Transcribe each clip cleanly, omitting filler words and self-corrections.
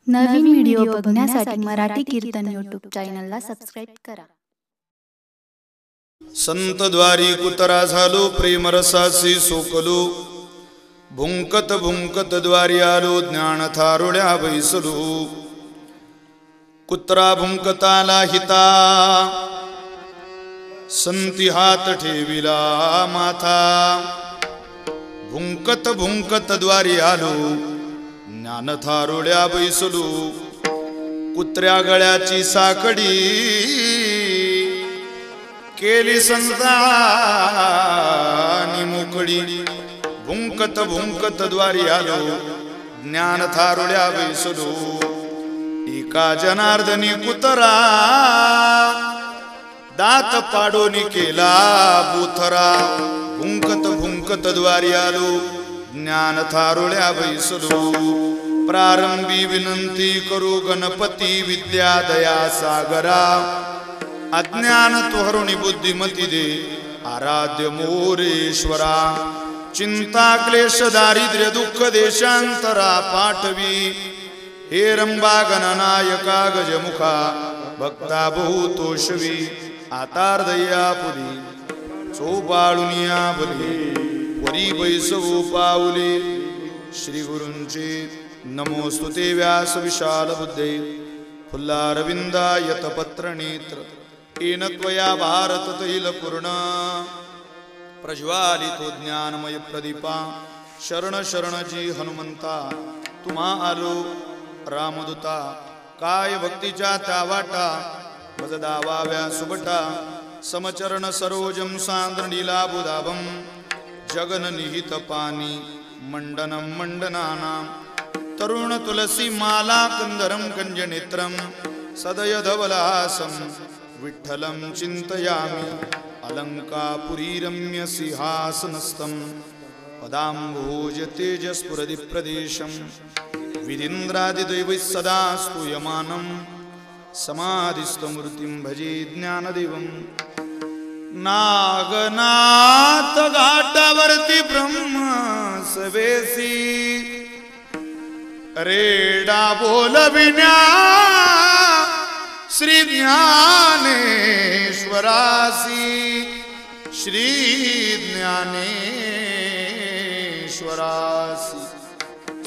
नवीन video बघण्यासाठी मराठी कीर्तन YouTube चॅनलला subscribe करा। संत द्वारी कुतरा झालो प्रेमरसासी सोकलो, भुंकत भुंकत द्वारी आलो ज्ञान थारोड्या बैसलो। कुत्रा भुंकताला हिता, संती हात ठेविला माथा। भुंकत भुंकत द्वारी आलो ज्ञान थारोड्या बैसलो। कुत्र्या गळ्याची साकडी केली संतानी मोकळी। भुंकत भुंकत द्वारी आलो ज्ञान थारोड्या बैसलो। एका जनार्दनी कुतरा दात पाडोनी केला बोथरा। भुंकत भुंकत द्वारी आलो ज्ञान थारोड्या बैसलो। प्रारंभी विनंती करू गणपती विद्या दया सागरा। अज्ञान तुहरुणी बुद्धिमती दे आराध्य मोरेश्वरा। चिंता क्लेश दारिद्र्य दुःख देशांतरा पाठवी। हे रंबा गणनायका गजमुखा भक्ता बहुतोषवी। आतार्दया पुरी चोपाळुनिया बली वरी बैसवू पाऊले। श्री गुरूंचे नमोस्तुते व्यास विशाल बुद्धे। फुल्लारविंदायत पत्र नेत्र येन त्वया भारत तैल पूर्ण। प्रज्वालितो ज्ञानमय प्रदीपा शरण शरण जी हनुमंता। तुम्हा आलो रामदूता काय भक्तीच्या त्या वाटा। भज दावाव्या सुबटा समचरण सरोजम सांद्र नीलाबुदाभम। जगन निहित पानी मंडनम मंडनाना। तरुण तुलसी माला कंदरम कंजनेत्रम। सदय धवलासम विठ्ठलं चिंतयामि। अलंकापुरी रम्य सिंहासनस्थं पदाम्भोज तेजस्फुरदि प्रदेशं। विदिन्द्रादिदैवैः सदा स्तूयमानं समाधिस्थमूर्तिं भजे ज्ञानदेवं। नागनाथ घाटावरती ब्रह्म सवेसी। रेडा बोलविण्या श्री ज्ञानेश्वरासी। श्री ज्ञानेश्वरासी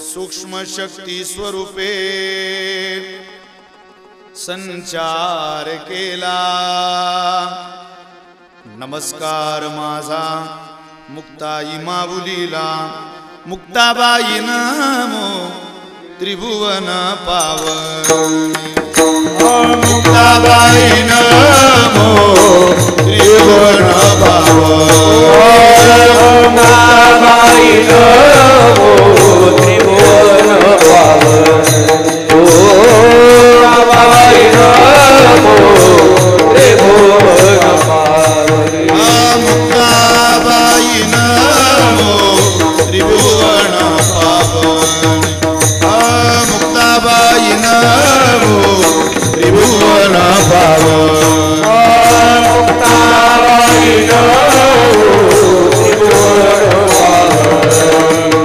सूक्ष्म शक्ती स्वरूपे संचार केला। नमस्कार माझा मुक्ताई माऊलीला। मुक्ताबाई नमो त्रिभुवन पावनी। मुक्ताबाई नमो त्रिभुवन पावनी। मुक्ताबाई नमो त्रिभुवन पावनी। मुक्ताबाई नमो त्रिभुवन पावनी। मुक्ताबाई नमो त्रिभुवन पावनी। मुक्ताबाई नमो त्रिभुवन पावनी। मुक्ताबाई नमो त्रिभुवन पावनी।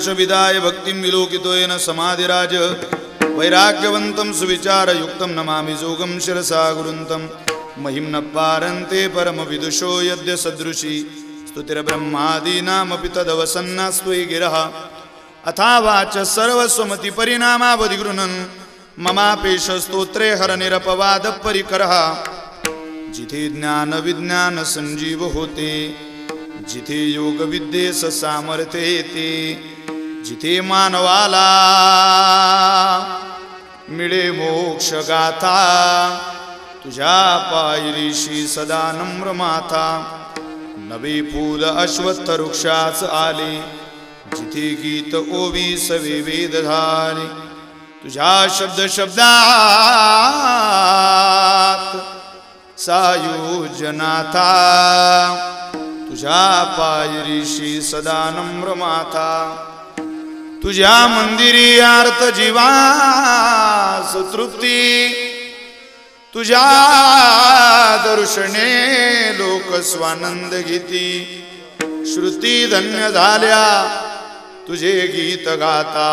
च विदाय भक्तिं विलोकितो येन समाधिराज वैराग्यवन्तं सुविचारयुक्तं नमामि जोगं शिरसा गुरुन्तं महिं न पारन्ते परमविदुषो यद्य सदृशी स्तुतिर्ब्रह्मादीनामपि तदवसन्नास्त्वयि गिरः अथा वाच सर्वस्वमतिपरिणामावधिगृह्णन् ममापेश स्तोत्रे हरनिरपवादपरिकरः जिथे ज्ञान विज्ञान संजीव होते जिथे योग विद्येस सामर्थ्य येते जिथे मानवाला मिळे मोक्ष गाथा तुझ्या पायरीशी सदा नम्र माथा नवे फूल अश्वत्थ वृक्षाच आले जिथे गीत ओवी सवे वेद झाले तुझ्या शब्द शब्दात सायुजनाथा तुझ्या पायरीशी सदा नम्र माथा तुझ्या मंदिरी आर्त जीवास तृप्ती तुझ्या दर्शने लोक स्वानंद घेती श्रुती धन्य झाल्या तुझे गीत गाता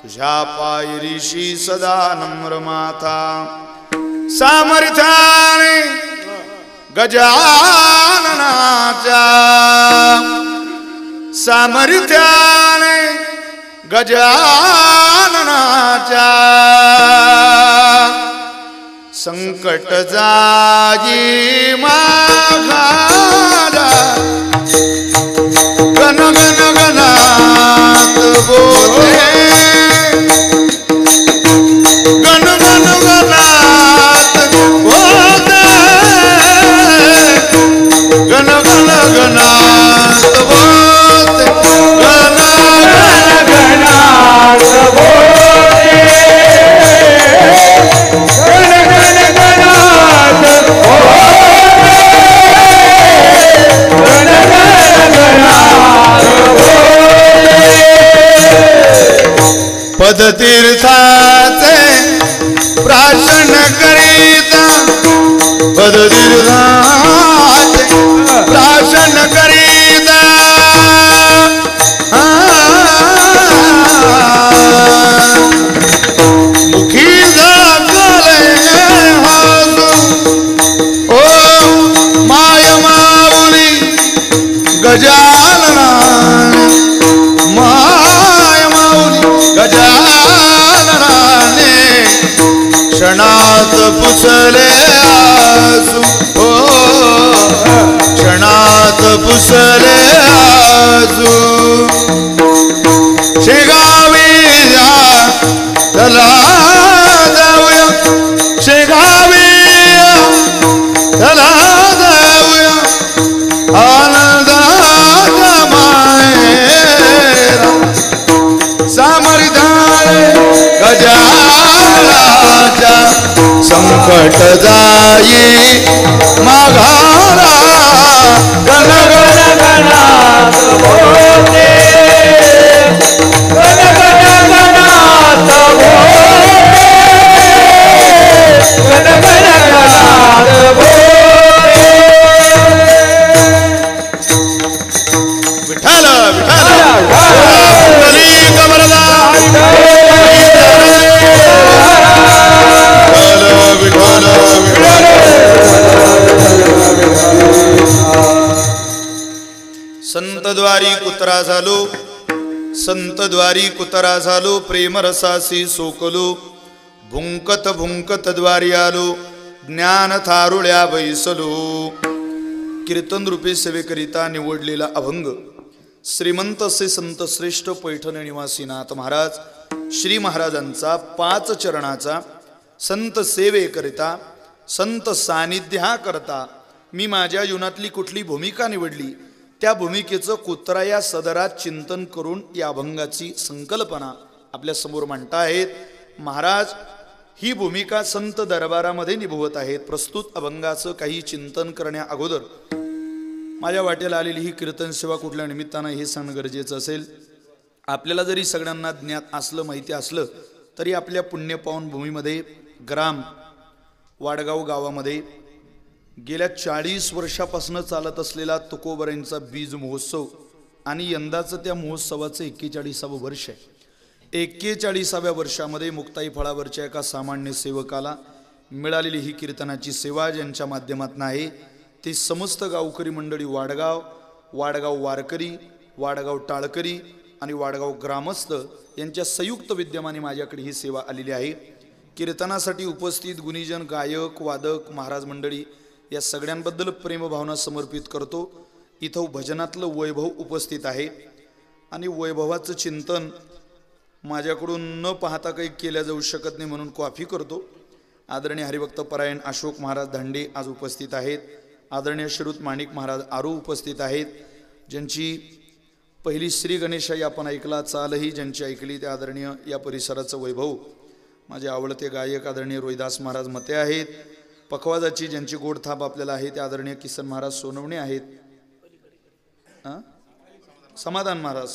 तुझ्या पायरीशी सदा नम्र माथा सामर्थ्याने गजाननाच्या सामर्थ्याने गजाननाच्या संकट जाई माघारा गण गण गणात बोले गण गण गणात बोले गण गण गणात बोले गण गण गणात बोले गण गण गणात बोले गण गण पदतीर्थाचे प्राशन करीता पदतीर्थाचे प्राशन करीता मुखी जागले हासू ओ माय माऊली गजानना गजाननाने क्षणात पुसले आसू हो क्षणात पुसले आसू शेगावी चला जाऊया शेगावी चला जाऊया आनंदाच्या माहेरा सामर्थ्याने गजाननाच्या संकट जाई माघारा गण गण गणात बोले गण गण गणात बोले गण गण गणात बोले विठ्ठल संतद्वारी कुत्रा झालो संतद्वारी कुतरा झालो प्रेमरसासी सोकलो भुंकत भुंकत द्वारी आलो ज्ञान थारुळ्या बैसलो कीर्तन रूपे सेवेकरिता निवडलेला अभंग श्रीमंत असे संत श्रेष्ठ पैठण निवासी नाथ महाराज श्री महाराजांचा 5 चरणाचा संत सेवेकरिता संत सानिध्याकरता मी माझ्या जीवनातली कुठली भूमिका निवडली त्या भूमिकेचं कुत्रा या सदरात चिंतन करून या अभंगाची संकल्पना आपल्या समोर मांडताहेत महाराज। ही भूमिका संत दरबारामध्ये निभवत आहेत। प्रस्तुत अभंगाचं काही चिंतन करण्या अगोदर माझ्या वाटेला आलेली ही कीर्तन सेवा कुठल्या निमित्ताने हे सांगणं गरजेचं असेल। आपल्याला जरी सगळ्यांना ज्ञात असलं माहिती असलं तरी आपल्या पुण्यपावन भूमीमध्ये ग्राम वाडगाव गावामध्ये गेल्या 40 वर्षापासून चालत असलेला तुकोबरांचा बीज महोत्सव आणि यंदाचं त्या महोत्सवाचं 41वं वर्ष आहे. 41व्या वर्षामध्ये मुक्ताई फळावरच्या एका सामान्य सेवकाला मिळालेली ही कीर्तनाची सेवा ज्यांच्या माध्यमातून आहे ती समस्त गावकरी मंडळी वाडगाव, वाडगाव वारकरी, वाडगाव टाळकरी आणि वाडगाव ग्रामस्थ यांच्या संयुक्त विद्यमाने माझ्याकडे ही सेवा आलेली आहे. कीर्तनासाठी उपस्थित गुणीजन, गायक, वादक, महाराज मंडळी या सगळ्यांबद्दल प्रेमभावना समर्पित करतो. इथं भजनातलं वैभव उपस्थित आहे आणि वैभवाचं चिंतन माझ्याकडून न पाहता काही केल्या जाऊ शकत नाही म्हणून कॉफी करतो. आदरणीय हरिभक्त परायण अशोक महाराज धांडे आज उपस्थित आहेत. आदरणीय श्रीयुत माणिक महाराज आरू उपस्थित आहेत. ज्यांची पहिली श्री गणेशाई आपण ऐकला, चालही ज्यांची ऐकली त्या आदरणीय या परिसराचं वैभव माझे आवडते गायक आदरणीय रोहिदास महाराज मते आहेत. पखवाजाची ज्यांची गोड थाप आपल्याला आहे ते आदरणीय किसन महाराज सोनवणे आहेत. समाधान महाराज,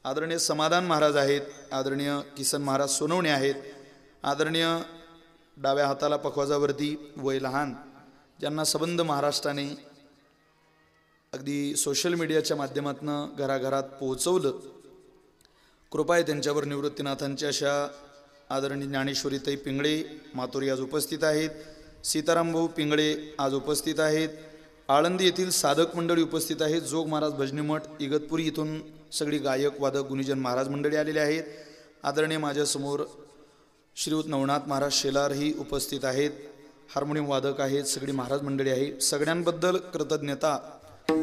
आदरणीय समाधान महाराज आहेत. आदरणीय किसन महाराज सोनवणे आहेत. आदरणीय डाव्या हाताला पखवाजावरती वय लहान ज्यांना संबंध महाराष्ट्राने अगदी सोशल मीडियाच्या माध्यमातून घराघरात पोहोचवलं, कृपा आहे त्यांच्यावर. निवृत्तीनाथांच्या अशा आदरणीय ज्ञानेश्वरीताई पिंगळे मातोरी आज उपस्थित आहेत. सीतारामभाऊ पिंगळे आज उपस्थित आहेत. आळंदी येथील साधक मंडळी उपस्थित आहेत. जोग महाराज भजनी मठ इगतपुरी इथून सगळी गायक, वादक, गुणीजन, महाराज मंडळी आलेले आहेत. आदरणीय माझ्यासमोर श्रीयुत नवनाथ महाराज शेलार ही उपस्थित आहेत. हार्मोनियम वादक आहेत. सगळी महाराज मंडळी आहे. सगळ्यांबद्दल कृतज्ञता.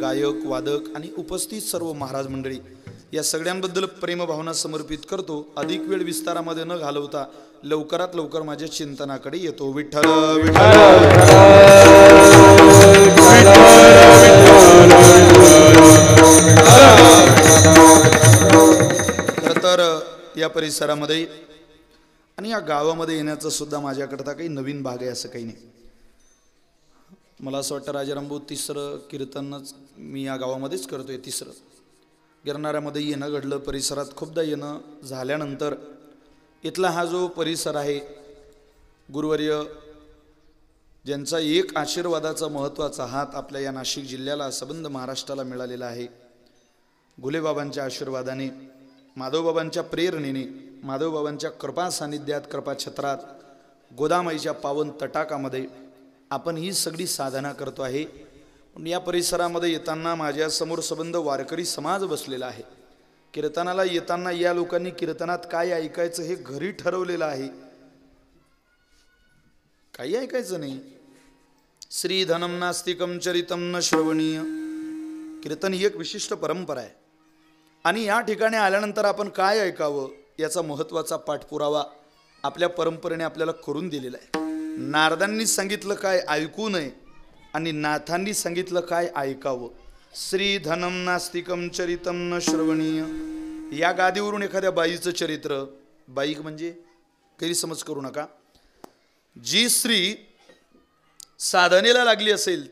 गायक, वादक आणि उपस्थित सर्व महाराज मंडळी या सगळ्यांबद्दल प्रेमभावना समर्पित करतो. अधिक वेळ विस्तारामध्ये न घालवता लवकरात लवकर माझ्या चिंतनाकडे येतो. विठ्ठल विठ्ठल. तर या परिसरामध्ये आणि या गावामध्ये येण्याचं सुद्धा माझ्याकरता काही नवीन भाग आहे असं काही नाही. मला असं वाटतं राजारामभाऊ तिसरं कीर्तनच मी या गावामध्येच करतोय. तिसरं गिरणाऱ्यामध्ये येणं घडलं. परिसरात खूपदा येणं झाल्यानंतर इथला हा जो परिसर आहे, गुरुवर्य ज्यांचा एक आशीर्वादाचा महत्त्वाचा हात आपल्या या नाशिक जिल्ह्याला, संबंध महाराष्ट्राला मिळालेला आहे. घुलेबाबांच्या आशीर्वादाने, माधवबाबांच्या प्रेरणेने, माधवबाबांच्या कृपा सानिध्यात, कृपा छत्रात, गोदामाईच्या पावन तटाकामध्ये आपण ही सगळी साधना करतो आहे. या परिसरामध्ये येताना माझ्यासमोर संबंध वारकरी समाज बसलेला आहे. कीर्तनाला येताना या लोकांनी कीर्तनात काय ऐकायचं हे घरी ठरवलेलं आहे. काही ऐकायचं नाही. श्री धनम नास्तिकम चरितम न श्रवणीय. कीर्तन ही एक विशिष्ट परंपरा आहे आणि या ठिकाणी आल्यानंतर आपण काय ऐकावं याचा महत्त्वाचा पाठपुरावा आपल्या परंपरेने आपल्याला करून दिलेला आहे. नारदांनी सांगितलं काय ऐकू नये आणि नाथांनी सांगितलं काय ऐकावं. श्री धनम नास्तिकम चरितम न श्रवणीय. या गादीवरून एखाद्या बाईचं चरित्र, बाईक म्हणजे गैरसमज करू नका, जी स्त्री साधनेला लागली असेल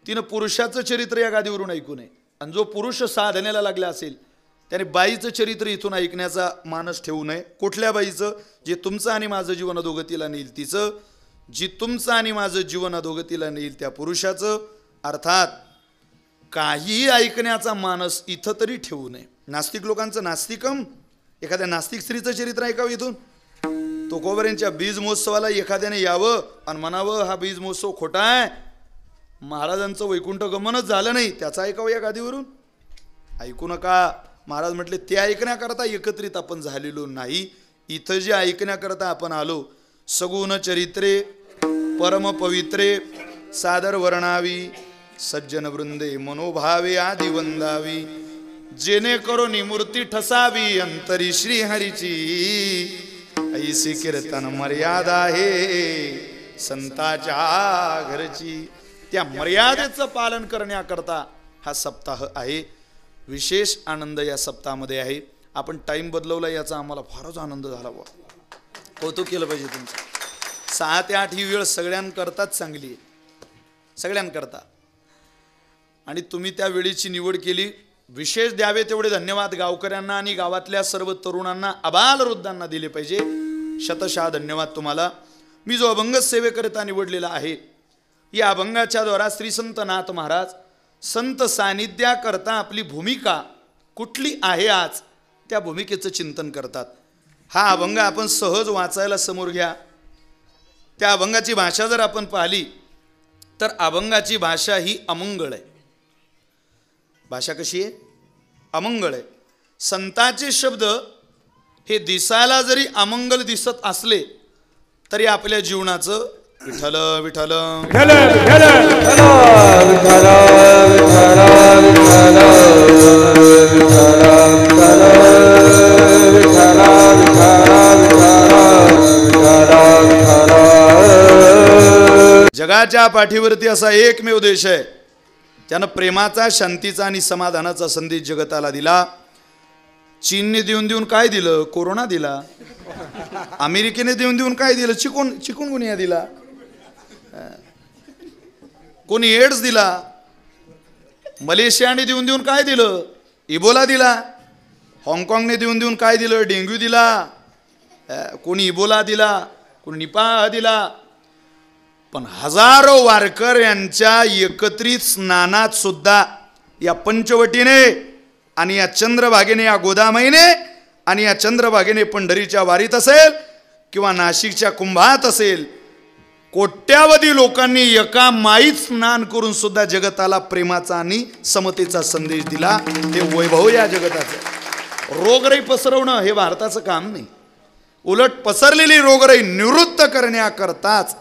तिनं पुरुषाचं चरित्र या गादीवरून ऐकू नये. आणि जो पुरुष साधनेला लागला असेल त्याने बाईचं चरित्र इथून ऐकण्याचा मानस ठेवू नये. कुठल्या बाईचं? जे तुमचं आणि माझं जीवन अधोगतीला नेईल तिचं. जी तुमचं आणि माझं जीवन अधोगतीला नेईल त्या पुरुषाचं. अर्थात काहीही ऐकण्याचा मानस इथं तरी ठेवू नये. नास्तिक लोकांचं नास्तिकम, एखाद्या नास्तिक स्त्रीचं चरित्र ऐकावं इथून. तुकोबारांच्या बीज महोत्सवाला एखाद्याने यावं आणि म्हणावं हा बीज महोत्सव खोटा आहे, महाराजांचं वैकुंठ गमनच झालं नाही, त्याचं ऐकावं या गादीवरून? ऐकू नका. महाराज म्हटले ते ऐकण्याकरता एकत्रित आपण झालेलो नाही. इथं जे ऐकण्याकरता आपण आलो, सगुण चरित्रे परम पवित्रे सादर वर्णावी, सज्जन वृंदे मनोभावे आदि वंदावी, जेणेकरून मूर्ती ठसावी अंतरी श्रीहरीची, ऐसी कीर्तन मर्यादा आहे संताच्या घरची. त्या मर्यादेचं पालन करण्याकरता हा सप्ताह आहे. विशेष आनंद या सप्ताहामध्ये आहे. आपण टाइम बदलवला याचा आम्हाला फारच आनंद झाला. कौतुक केलं पाहिजे तुमचं. 6 ते 8 ही वेळ सगळ्यांकरताच चांगली आहे, सगळ्यांकरता. आणि तुम्ही त्या वेळेची निवड केली. विशेष द्यावे तेवढे धन्यवाद गावकऱ्यांना आणि गावातल्या सर्व तरुणांना, अबाल वृद्धांना दिले पाहिजे. शतशः धन्यवाद तुम्हाला. मी जो अभंग सेवेकरिता निवडलेला आहे, या अभंगाच्या द्वारा श्री संत नाथ महाराज संत सानिध्याकरता आपली भूमिका कुठली आहे आज त्या भूमिकेचं चिंतन करतात. हा अभंग आपण सहज वाचायला समोर घ्या. त्या अभंगाची भाषा जर आपण पाहिली तर अभंगाची भाषा ही अमंगळ आहे. भाषा कशी आहे? अमंगळ आहे. संतांचे शब्द हे दिसायला जरी अमंगल दिसत असले तरी आपल्या जीवनाचं विठ्ठल विठ्ठल जगाच्या पाठीवरती असा एकमेव देश आहे त्यानं प्रेमाचा, शांतीचा आणि समाधानाचा संदेश जगताला दिला. चीनने देऊन देऊन काय दिलं? कोरोना दिला. अमेरिकेने देऊन देऊन काय दिलं? चिकुनगुनिया दिला. कोणी एड्स दिला. मलेशियाने देऊन देऊन काय दिलं? इबोला दिला. हाँगकाँगने देऊन देऊन काय दिलं? डेंग्यू दिला. कोणी इबोला दिला, कोणी निपाह दिला. पण हजारो वारकऱ्यांच्या एकत्रित स्नानात सुद्धा या पंचवटीने आणि या चंद्रभागेने, या गोदामाईने आणि या चंद्रभागेने पंढरीच्या वारीत असेल किंवा नाशिकच्या कुंभात असेल, कोट्यावधी लोकांनी एका माईत स्नान करून सुद्धा जगताला प्रेमाचा आणि समतेचा संदेश दिला. हे वैभव या जगताचं. रोगराई पसरवणं हे भारताचं काम नाही. उलट पसरलेली रोगराई निवृत्त करण्याकरताच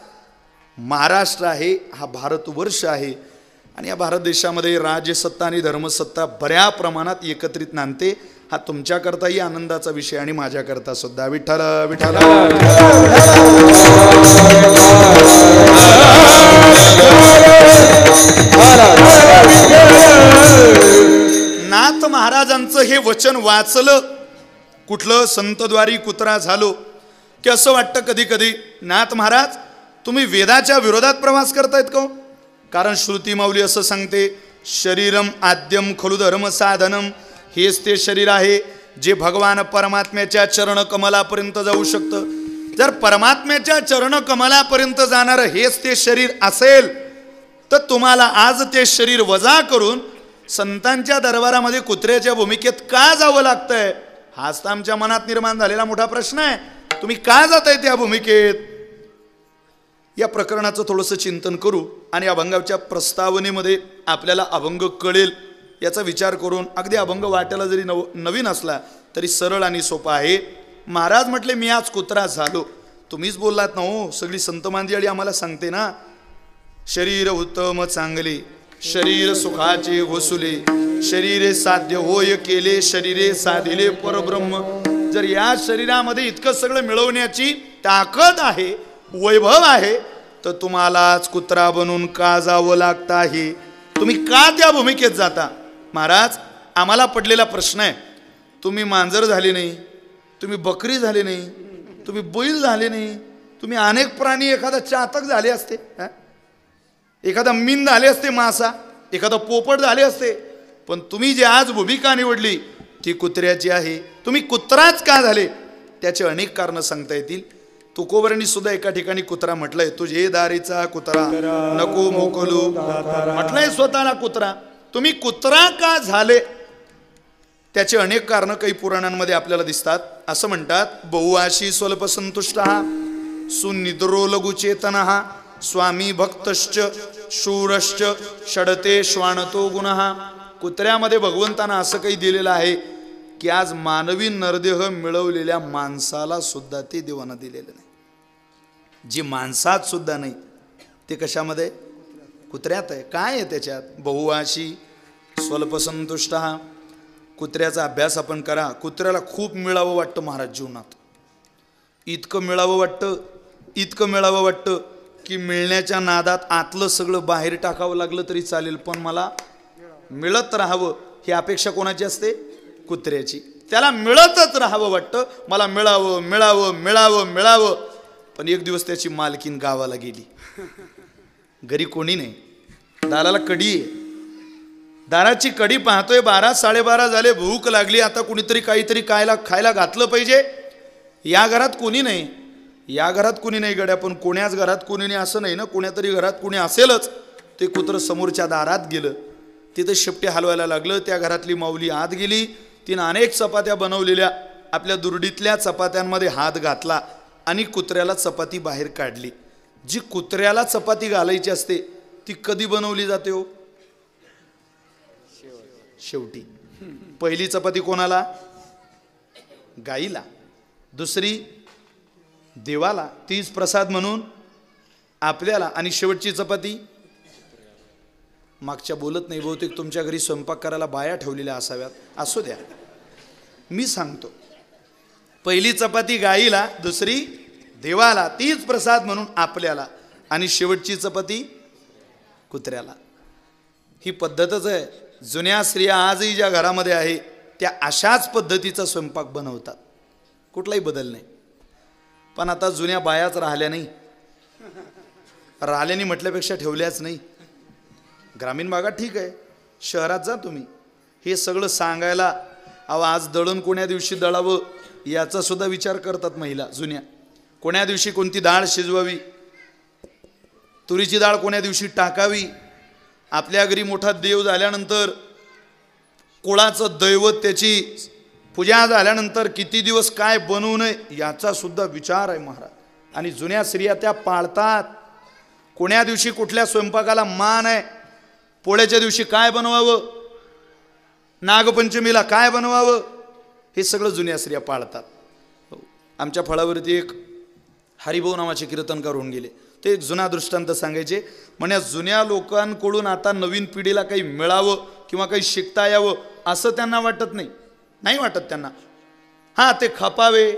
महाराष्ट्र आहे, हा भारतवर्ष आहे. आणि या भारत देशामध्ये राज्यसत्ता आणि धर्मसत्ता बऱ्या प्रमाणात एकत्रित नांदते. हा तुमच्याकरताही आनंदाचा विषय आणि माझ्याकरता सुद्धा. विठ्ठल विठ्ठल नाथ महाराजांचं हे वचन वाचलं, कुठलं? संतद्वारी कुत्रा झालो, की असं वाटतं कधी कधी नाथ महाराज तुम्ही वेदाच्या विरोधात प्रवास करतायत का? कारण श्रुती माऊली असं सांगते, शरीरम आद्यम खलु धर्म साधनम. हेच ते शरीर आहे जे भगवान परमात्म्याच्या चरण कमलापर्यंत जाऊ शकतं. जर परमात्म्याच्या चरण कमलापर्यंत जाणारं हेच ते शरीर असेल तर तुम्हाला आज ते शरीर वजा करून संतांच्या दरबारामध्ये कुत्र्याच्या भूमिकेत का जावं लागतंय? हाच तर आमच्या मनात निर्माण झालेला मोठा प्रश्न आहे. तुम्ही का जाताय त्या भूमिकेत? या प्रकरणाचं थोडंसं चिंतन करू आणि अभंगाच्या प्रस्तावनेमध्ये आपल्याला अभंग कळेल याचा विचार करून, अगदी अभंग वाटायला जरी नवीन असला तरी सरळ आणि सोपा आहे. महाराज म्हटले मी आज कुत्रा झालो. तुम्हीच बोललात ना हो, सगळी संत मांदियाळी आम्हाला सांगते ना. शरीर उत्तम चांगले, शरीर सुखाचे घोसुले, शरीरे साध्य होय केले, शरीरे साधिले परब्रह्म. जर या शरीरामध्ये इतकं सगळं मिळवण्याची ताकद आहे, वैभव आहे, तर तुम्हालाच कुत्रा बनून का जावं लागतं आहे? तुम्ही का त्या भूमिकेत जाता? महाराज आम्हाला पडलेला प्रश्न आहे, तुम्ही मांजर झाले नाही, तुम्ही बकरी झाले नाही, तुम्ही बैल झाले नाही, तुम्ही अनेक प्राणी, एखादा चातक झाले असते, एखादा मीन झाले असते, मासा, एखादा पोपट झाले असते, पण तुम्ही जी आज भूमिका निवडली ती कुत्र्याची आहे. तुम्ही कुत्राच का झाले? त्याचे अनेक कारणं सांगता येतील. तुकोबरांनी सुद्धा एका ठिकाणी कुत्रा म्हटलंय, तुझे दारीचा कुत्रा नको मोकलू, म्हटलंय स्वतःला कुत्रा. तुम्ही कुत्रा का झाले? त्याचे अनेक कारणं काही पुराणांमध्ये आपल्याला दिसतात. असं म्हणतात, बहुआशी स्वल्प संतुष्ट सुनिद्रो लघुचेतनः स्वामी भक्तश्च शूरश्च षडते श्वानतो गुणः. कुत्र्यामध्ये भगवंतानं असं काही दिलेलं आहे की आज मानवी नरदेह मिळवलेल्या माणसाला सुद्धा ते देवानं दिलेलं नाही. जी माणसात सुद्धा नाही ते कशामध्ये? कुत्र्यात आहे. काय आहे त्याच्यात? बहुआशी स्वल्पसंतुष्ट. कुत्र्याचा अभ्यास आपण करा. कुत्र्याला खूप मिळावं वाटतं महाराज जीवनात. इतकं मिळावं वाटतं, इतकं मिळावं वाटतं की मिळण्याच्या नादात आतलं सगळं बाहेर टाकावं लागलं तरी चालेल, पण मला मिळत राहावं ही अपेक्षा कोणाची असते? कुत्र्याची. त्याला मिळतच राहावं वाटतं, मला मिळावं मिळावं मिळावं मिळावं. पण एक दिवस त्याची मालकीन गावाला गेली, घरी कोणी नाही, दाराला कडी आहे, दाराची कडी पाहतोय, 12 12:30 झाले, भूक लागली, आता कुणीतरी काहीतरी खायला घातलं पाहिजे. या घरात कोणी नाही, या घरात कोणी नाही गड्या, पण कोण्याच घरात कोणी नाही असं नाही ना, कोण्यातरी घरात कोणी असेलच. ते कुत्रं समोरच्या दारात गेलं, तिथं शेपटी हलवायला लागलं. त्या घरातली माऊली आत गेली. तिनं अनेक चपात्या बनवलेल्या आपल्या दुरडीतल्या चपात्यांमध्ये हात घातला आणि कुत्र्याला चपाती बाहेर काढली. जी कुत्र्याला चपाती घालायची असते ती कधी बनवली जाते हो? शेवटी. पहिली चपाती कोणाला? गाईला. दुसरी देवाला, तीच प्रसाद म्हणून आपल्याला. आणि शेवटची चपाती मागच्या बोलत नाही, बहुतेक तुमच्या घरी स्वयंपाक करायला बाया ठेवलेल्या असाव्यात. असू द्या, मी सांगतो. पहिली चपाती गाईला, दुसरी देवाला, तीच प्रसाद म्हणून आपल्याला. आणि शेवटची चपाती कुत्र्याला. ही पद्धतच आहे. जुन्या स्त्रिया आजही ज्या घरामध्ये आहे त्या अशाच पद्धतीचा स्वयंपाक बनवतात. कुठलाही बदल नाही. पण आता जुन्या बायाच राहिल्या नाही. राहिल्याने म्हटल्यापेक्षा ठेवल्याच नाही. ग्रामीण भागात ठीक आहे, शहरात जा तुम्ही, हे सगळं सांगायला, अहो आज दळण कोण्या दिवशी दळावं याचा सुद्धा विचार करतात महिला जुन्या. कोण्या दिवशी कोणती डाळ शिजवावी, तुरीची डाळ कोण्या दिवशी टाकावी. आपल्या घरी मोठा देव झाल्यानंतर, कुळाचं दैवत त्याची पूजा झाल्यानंतर किती दिवस काय बनवू नये याचा सुद्धा विचार आहे महाराज. आणि जुन्या स्त्रिया त्या पाळतात. कोण्या दिवशी कुठल्या स्वयंपाकाला मान आहे, पोळ्याच्या दिवशी काय बनवावं, नागपंचमीला काय बनवावं, हे सगळं जुन्या स्त्रिया पाळतात. आमच्या फळावरती एक हरिभाऊ नावाचे कीर्तनकार होऊन गेले. ते एक जुना दृष्टांत सांगायचे. म्हणजे जुन्या लोकांकडून आता नवीन पिढीला काही मिळावं किंवा काही शिकता यावं असं त्यांना वाटत नाही. नाही वाटत त्यांना. हां, ते खपावे,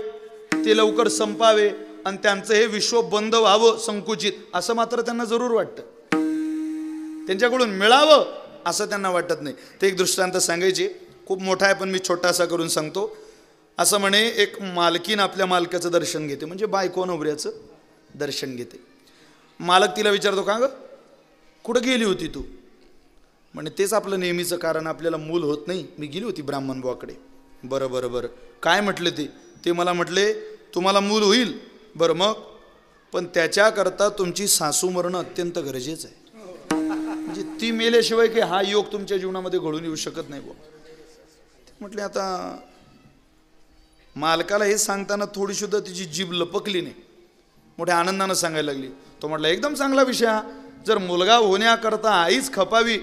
ते लवकर संपावे आणि त्यांचं हे विश्व बंद व्हावं, संकुचित, असं मात्र त्यांना जरूर वाटतं. त्यांच्याकडून मिळावं असं त्यांना वाटत नाही. ते एक दृष्टांत सांगायचे, खूप मोठा आहे पण मी छोटासा करून सांगतो. असं म्हणे, एक मालकीन आपल्या मालकाचं दर्शन घेते, म्हणजे बायको नवऱ्याचं दर्शन घेते. मालक तिला विचारतो, का ग कुठं गेली होती तू? म्हणे तेच आपलं नेहमीचं कारण, आपल्याला मूल होत नाही, मी गेली होती ब्राह्मण बुवाकडे. बरं बरं बरं, काय म्हटले ते? ते मला म्हटले तुम्हाला मूल होईल. बरं मग? पण त्याच्याकरता तुमची सासू मरणं अत्यंत गरजेचं आहे. म्हणजे ती मेल्याशिवाय की हा योग तुमच्या जीवनामध्ये घडून येऊ शकत नाही बुवा. म्हटले आता मालकाला हे सांगताना थोडी सुद्धा तिची जीभ लपकली नाही, मोठ्या आनंदानं सांगायला लागली. तो म्हटला एकदम चांगला विषय हा. जर मुलगा होण्याकरता आईच खपावी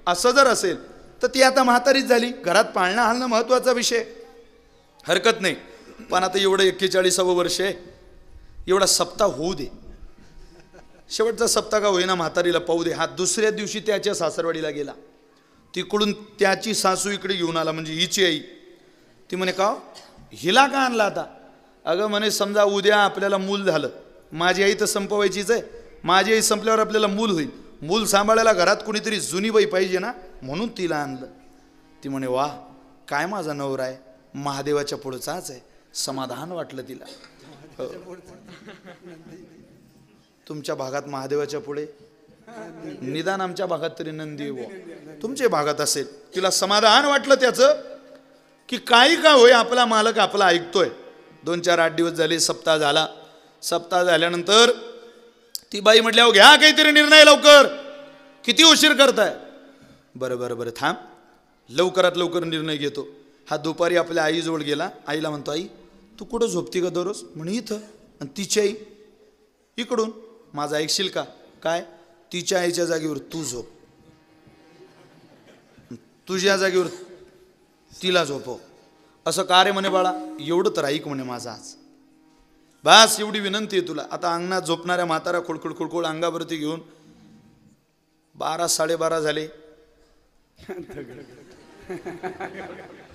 असं जर असेल तर ती आता म्हातारीच झाली, घरात पाळणं हालणं महत्त्वाचा विषय, हरकत नाही. पण आता एवढं 41वे वर्ष आहे, एवढा सप्ताह होऊ दे, शेवटचा सप्ताह का होईना म्हातारीला पाहू दे. हा दुसऱ्या दिवशी त्याच्या सासरवाडीला गेला. तिकडून त्याची सासू इकडे घेऊन आला, म्हणजे हिची आई. ती म्हणे का हिला का आणला आता? अगं म्हणे समजा उद्या आपल्याला मूल झालं, माझी आई तर संपवायचीच आहे, माझी आई संपल्यावर आपल्याला मूल होईल, मूल सांभाळायला घरात कुणीतरी जुनी बाई पाहिजे ना, म्हणून तिला आणलं. ती म्हणे वा काय माझा नवरा आहे, महादेवाच्या पुढचाच आहे. समाधान वाटलं तिला. तुमच्या भागात महादेवाच्या पुढे, निदान आमच्या भागात तरी नंदी वो, तुमच्या भागात असेल. तिला समाधान वाटलं त्याचं की काही का होय आपला मालक आपला ऐकतोय. 2-4-8 दिवस झाले, सप्ताह झाला. सप्ताह झाल्यानंतर ती बाई म्हटल्यावर घ्या काहीतरी निर्णय लवकर, किती उशीर करताय? बरं बरं बरं थांब, लवकरात लवकर निर्णय घेतो. हा दुपारी आपल्या आईजवळ गेला. आईला म्हणतो आई तू कुठं झोपती का दररोज? म्हणे इथं. आणि तिची आई इकडून. माझं ऐकशील का? काय? तिच्या आईच्या जागेवर तू झोप, तुझ्या जागेवर तिला झोपव. असं का रे म्हणे बाळा? एवढं तर ऐक म्हणे माझं आज, बस एवढी विनंती आहे तुला. आता अंगणात झोपणाऱ्या म्हातारा खुळखुळ खुळखुळ अंगावरती घेऊन 12-12:30 झाले.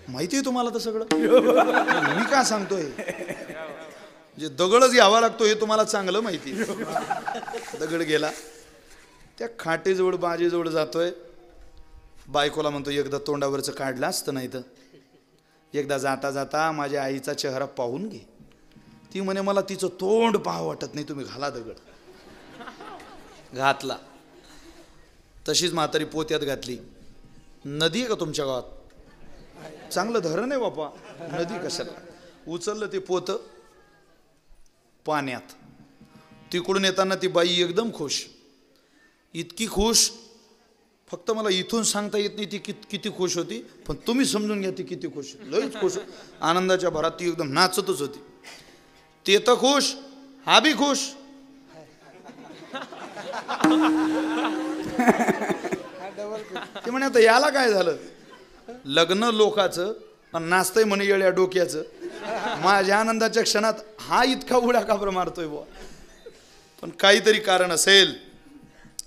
माहिती आहे तुम्हाला तर सगळं, मी का सांगतोय? जे दगडच घ्यावा लागतो हे तुम्हाला चांगलं माहिती. दगड गेला, त्या खाटेजवळ बाजेजवळ जातोय. बायकोला म्हणतो एकदा तोंडावरचं काढलं असतं, नाही तर एकदा जाता जाता माझ्या आईचा चेहरा पाहून घे. ती म्हणे मला तिचं तोंड पाहावं वाटत नाही, तुम्ही घाला दगड. घातला. तशीच म्हातारी पोत्यात घातली. नदी आहे का तुमच्या गावात? चांगलं धरण आहे बापा, नदी कशाला? उचललं ते पोत पाण्यात. तिकडून येताना ती बाई एकदम खुश, इतकी खुश, फक्त मला इथून सांगता येत नाही ती किती खुश होती, पण तुम्ही समजून घ्या ती किती खुश होती. लईच खुश, आनंदाच्या भरात ती एकदम नाचतच होती. ते तर खुश, हा बी खुश. ते म्हणे आता याला काय झालं, लग्न लोकाचं आणि नाचतंय म्हणे येड्या डोक्याचं. माझ्या आनंदाच्या क्षणात हा इतका उड्या का बरं मारतोय बुवा. पण काहीतरी कारण असेल.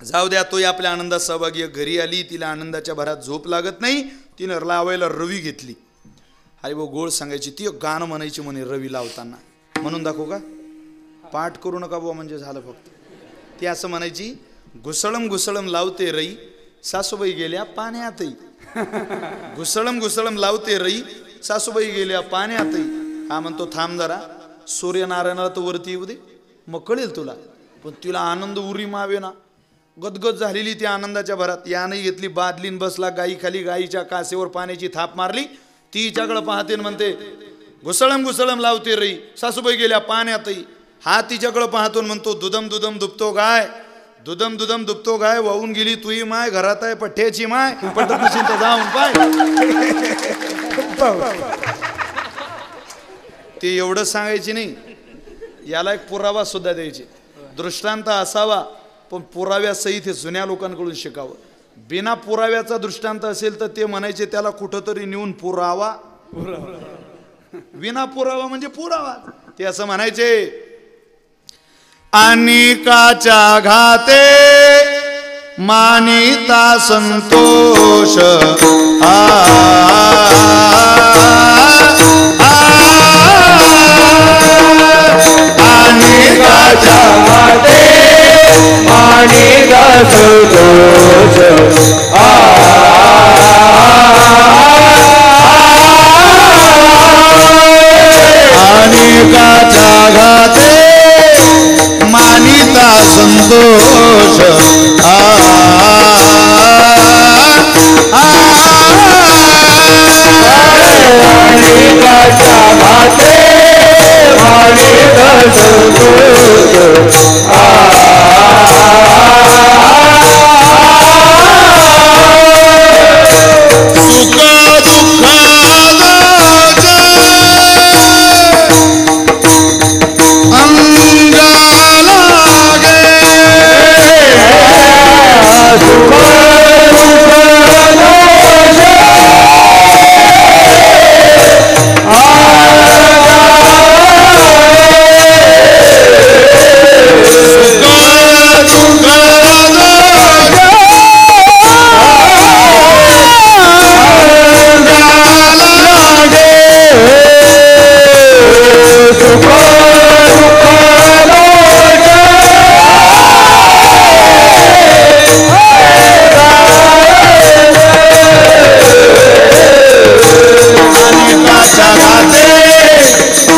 जाऊ द्या, तोही आपल्या आनंदात सहभागी. घरी आली, तिला आनंदाच्या भरात झोप लागत नाही. तिनं लावायला रवी घेतली. अरे भाऊ गोळ सांगायची, ती गाणं म्हणायची म्हणे रवी लावताना. म्हणून दाखवू का, पाठ करू नका बुवा म्हणजे झालं. फक्त ती असं म्हणायची, घुसळम घुसळम लावते रई, सासूबाई गेल्या पाण्यातही. घुसळम घुसळम लावते रई, सासूबाई गेल्या पाण्यातही. हा म्हणतो थांब जरा, सूर्यनारायणाला तर वरती येऊ दे, मग कळेल तुला. पण तिला आनंद उरी मावे ना, गदगद झालेली ती आनंदाच्या भरात. याने घेतली बादलीन, बसला गाई खाली, गाईच्या कासेवर पाण्याची थाप मारली. ती हिच्याकडे पाहते म्हणते, घुसळम घुसळम लावते रई, सासूबाई गेल्या पाण्यातही. हा तिच्याकडे पाहतो म्हणतो, दुदम दुदम दुबतो गाय, दुदम दुदम दुबतो गाय, वाहून गेली तुही माय, घरात आहे पठ्ठ्याची माय, पटत नसेल तर जाऊन पाय. ते एवढं सांगायची नाही, याला एक पुरावा सुद्धा द्यायचे. दृष्टांत असावा, पण पुराव्यासहित हे जुन्या लोकांकडून शिकावं. बिना पुराव्याचा दृष्टांत असेल तर ते म्हणायचे त्याला कुठंतरी नेऊन पुरावा. विना पुरावा म्हणजे पुरावा. ते असं म्हणायचे, अनिकाच्या घाते मानिता संतोष. अनिकाच्या घाते मानिता संतोष. अनिकाच्या घाते मानिता संतोष. अनिकाच्या घाते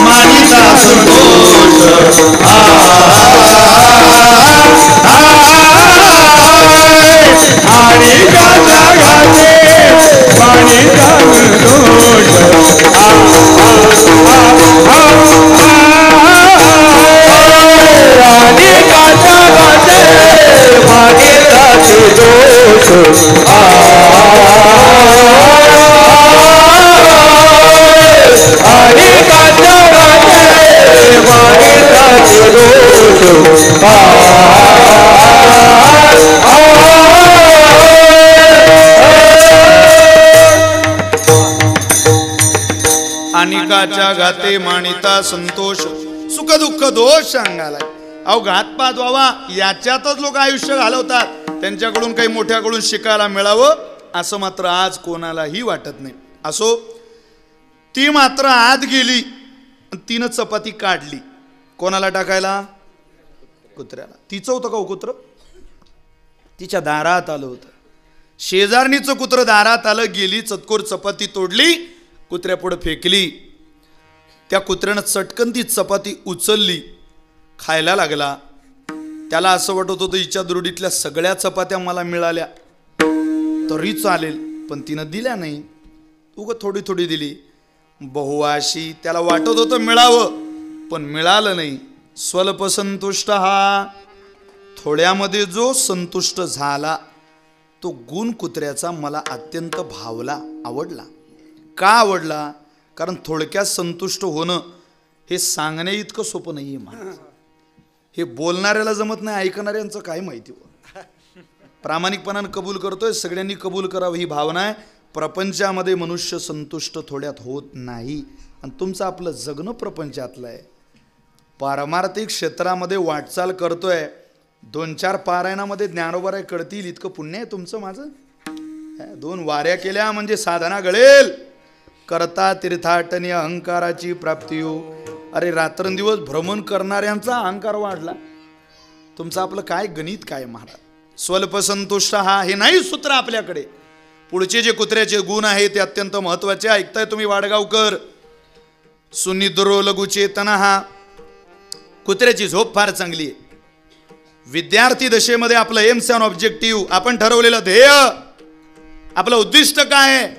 मानिता संतोष. सुख दुःख अनिकाच्या घाते मानिता संतोष. सुख दुःख दोष सांगायला. अहो घातपात व्हावा याच्यातच लोक आयुष्य घालवतात. त्यांच्याकडून काही मोठ्याकडून शिकायला मिळावं असं मात्र आज कोणालाही वाटत नाही. असो, ती मात्र आत गेली, तिनं चपाती काढली. कोणाला टाकायला? कुत्र्याला. तिचं होतं का कुत्र? तिच्या दारात आलं होतं. शेजारणीचं कुत्र दारात आलं, गेली चतकोर चपाती तोडली, कुत्र्यापुढे फेकली. त्या कुत्र्यानं चटकन ती चपाती उचलली, खायला लागला. त्याला असं वाटत होतं हिच्या दुरडीतल्या सगळ्या चपात्या मला मिळाल्या तरी चालेल, पण तिनं दिल्या नाही. उग थोडी थोडी दिली. बहुवाशी त्याला वाटत होतं मिळावं, पण मिळालं नाही. स्वल्प संतुष्ट हा, थोड्यामध्ये जो संतुष्ट झाला. तो गुण कुत्र्याचा मला अत्यंत भावला, आवडला. का आवडला? कारण थोडक्यात संतुष्ट होणं हे सांगण्या इतकं सोपं नाही आहे महाराज. हे बोलणाऱ्याला जमत नाही, ऐकणाऱ्यांचं काय माहिती हो. प्रामाणिकपणानं कबूल करतोय, सगळ्यांनी कबूल करावं ही भावना आहे. प्रपंचामध्ये मनुष्य संतुष्ट थोड्यात होत नाही. आणि तुमचं आपलं जगणं प्रपंचातलं आहे. पारमार्थिक क्षेत्रामध्ये वाटचाल करतोय, 2-4 पारायणामध्ये ज्ञानोबराय कळतील इतकं पुण्य आहे तुमचं माझं. 2 वाऱ्या केल्या म्हणजे साधना गळेल. करता तीर्थाटनी अहंकाराची प्राप्ती हो. अरे रात्रंदिवस भ्रमण करणाऱ्यांचा अहंकार वाढला. तुमचं आपलं काय गणित काय महाराज. स्वल्पसंतुष्ट हा हे नाही सूत्र आपल्याकडे. पुढचे जे कुत्र्याचे गुण आहेत ते अत्यंत महत्वाचे. ऐकताय तुम्ही वाडगावकर. सुनिद्रो लघुचेतना हा. कुत्र्याची झोप फार चांगली आहे. विद्यार्थी दशेमध्ये आपलं एम्स अँड ऑब्जेक्टिव्ह, आपण ठरवलेलं ध्येय, आपलं उद्दिष्ट काय आहे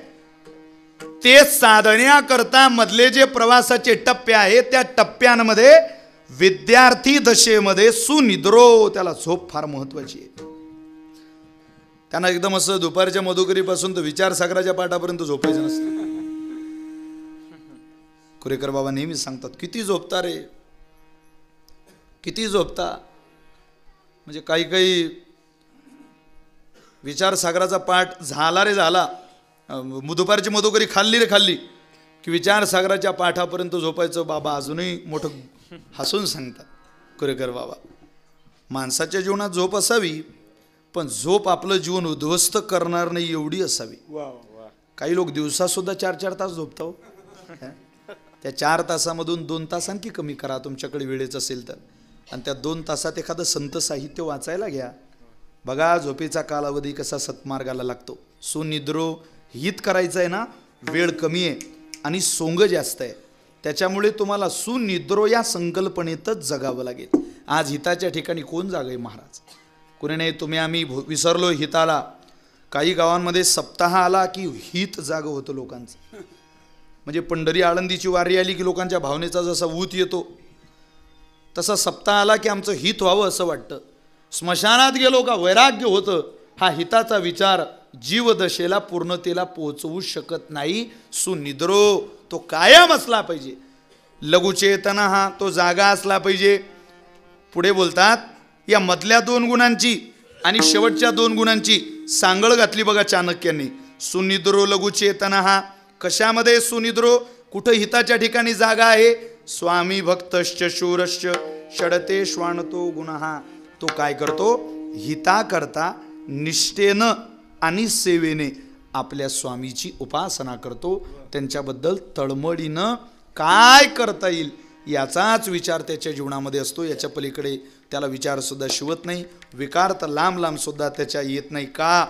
ते साधण्याकरता मधले जे प्रवासाचे टप्पे आहेत त्या टप्प्यांमध्ये विद्यार्थी दशेमध्ये सुनिद्रो, त्याला झोप फार महत्वाची आहे. त्यांना एकदम असं दुपारच्या मधुकरीपासून तर विचारसागराच्या पाठापर्यंत झोपायचं नसतं. कुरेकर बाबा नेहमी सांगतात, किती झोपता रे, किती झोपता. म्हणजे काही काही विचारसागराचा पाठ झाला रे झाला, दुपारची मधुकरी खाल्ली रे खाल्ली की विचारसागराच्या पाठापर्यंत झोपायचं. बाबा अजूनही मोठं हसून सांगतात कुरेकर बाबा. माणसाच्या जीवनात झोप असावी, पण झोप आपलं जीवन उद्ध्वस्त करणार नाही एवढी असावी. काही लोक दिवसासुद्धा 4-4 तास झोपतो. त्या 4 तासामधून 2 तास आणखी कमी करा तुमच्याकडे वेळेच असेल तर, आणि त्या 2 तासात एखादं संत साहित्य वाचायला घ्या. बघा झोपेचा कालावधी कसा सत्मार्गाला लागतो. सुनिद्रो हित करायचं आहे ना, वेळ कमी आहे आणि सोंग जास्त आहे. त्याच्यामुळे तुम्हाला सुनिद्रो या संकल्पनेतच जगावं लागेल. आज हिताच्या ठिकाणी कोण जागे महाराज? कोणी नाही. तुम्ही आम्ही विसरलो हिताला. काही गावांमध्ये सप्ताह आला की हित जागं होतं लोकांचं. म्हणजे पंढरी आळंदीची वारी आली की लोकांच्या भावनेचा जसा ऊत येतो तसा सप्ताह आला की आमचं हित व्हावं असं वाटतं. स्मशानात गेलो का वैराग्य होतं. हा हिताचा विचार जीवदशेला पूर्णतेला पोहोचवू शकत नाही. सुनिद्रो तो कायम असला पाहिजे. लघुचेतना हा तो जागा असला पाहिजे. पुढे बोलतात या मधल्या 2 गुणांची आणि शेवटच्या 2 गुणांची सांगळ घातली बघा चाणक्यांनी. सुनिद्रो लघुचेतना हा. कशामध्ये सुनिद्रो? कुठं हिताच्या ठिकाणी जागा आहे. स्वामी भक्तश्च शूरश्च षडते श्वानतो गुणहा. तो काय करतो? हिता करता निष्ठेनं आणि सेवेने आपल्या स्वामीची उपासना करतो. त्यांच्याबद्दल तळमळीनं काय करता येईल याचाच विचार त्याच्या जीवनामध्ये असतो. याच्या पलीकडे त्याला विचारसुद्धा शिवत नाही. विकार तर लांब लांब सुद्धा त्याच्या येत नाही. का?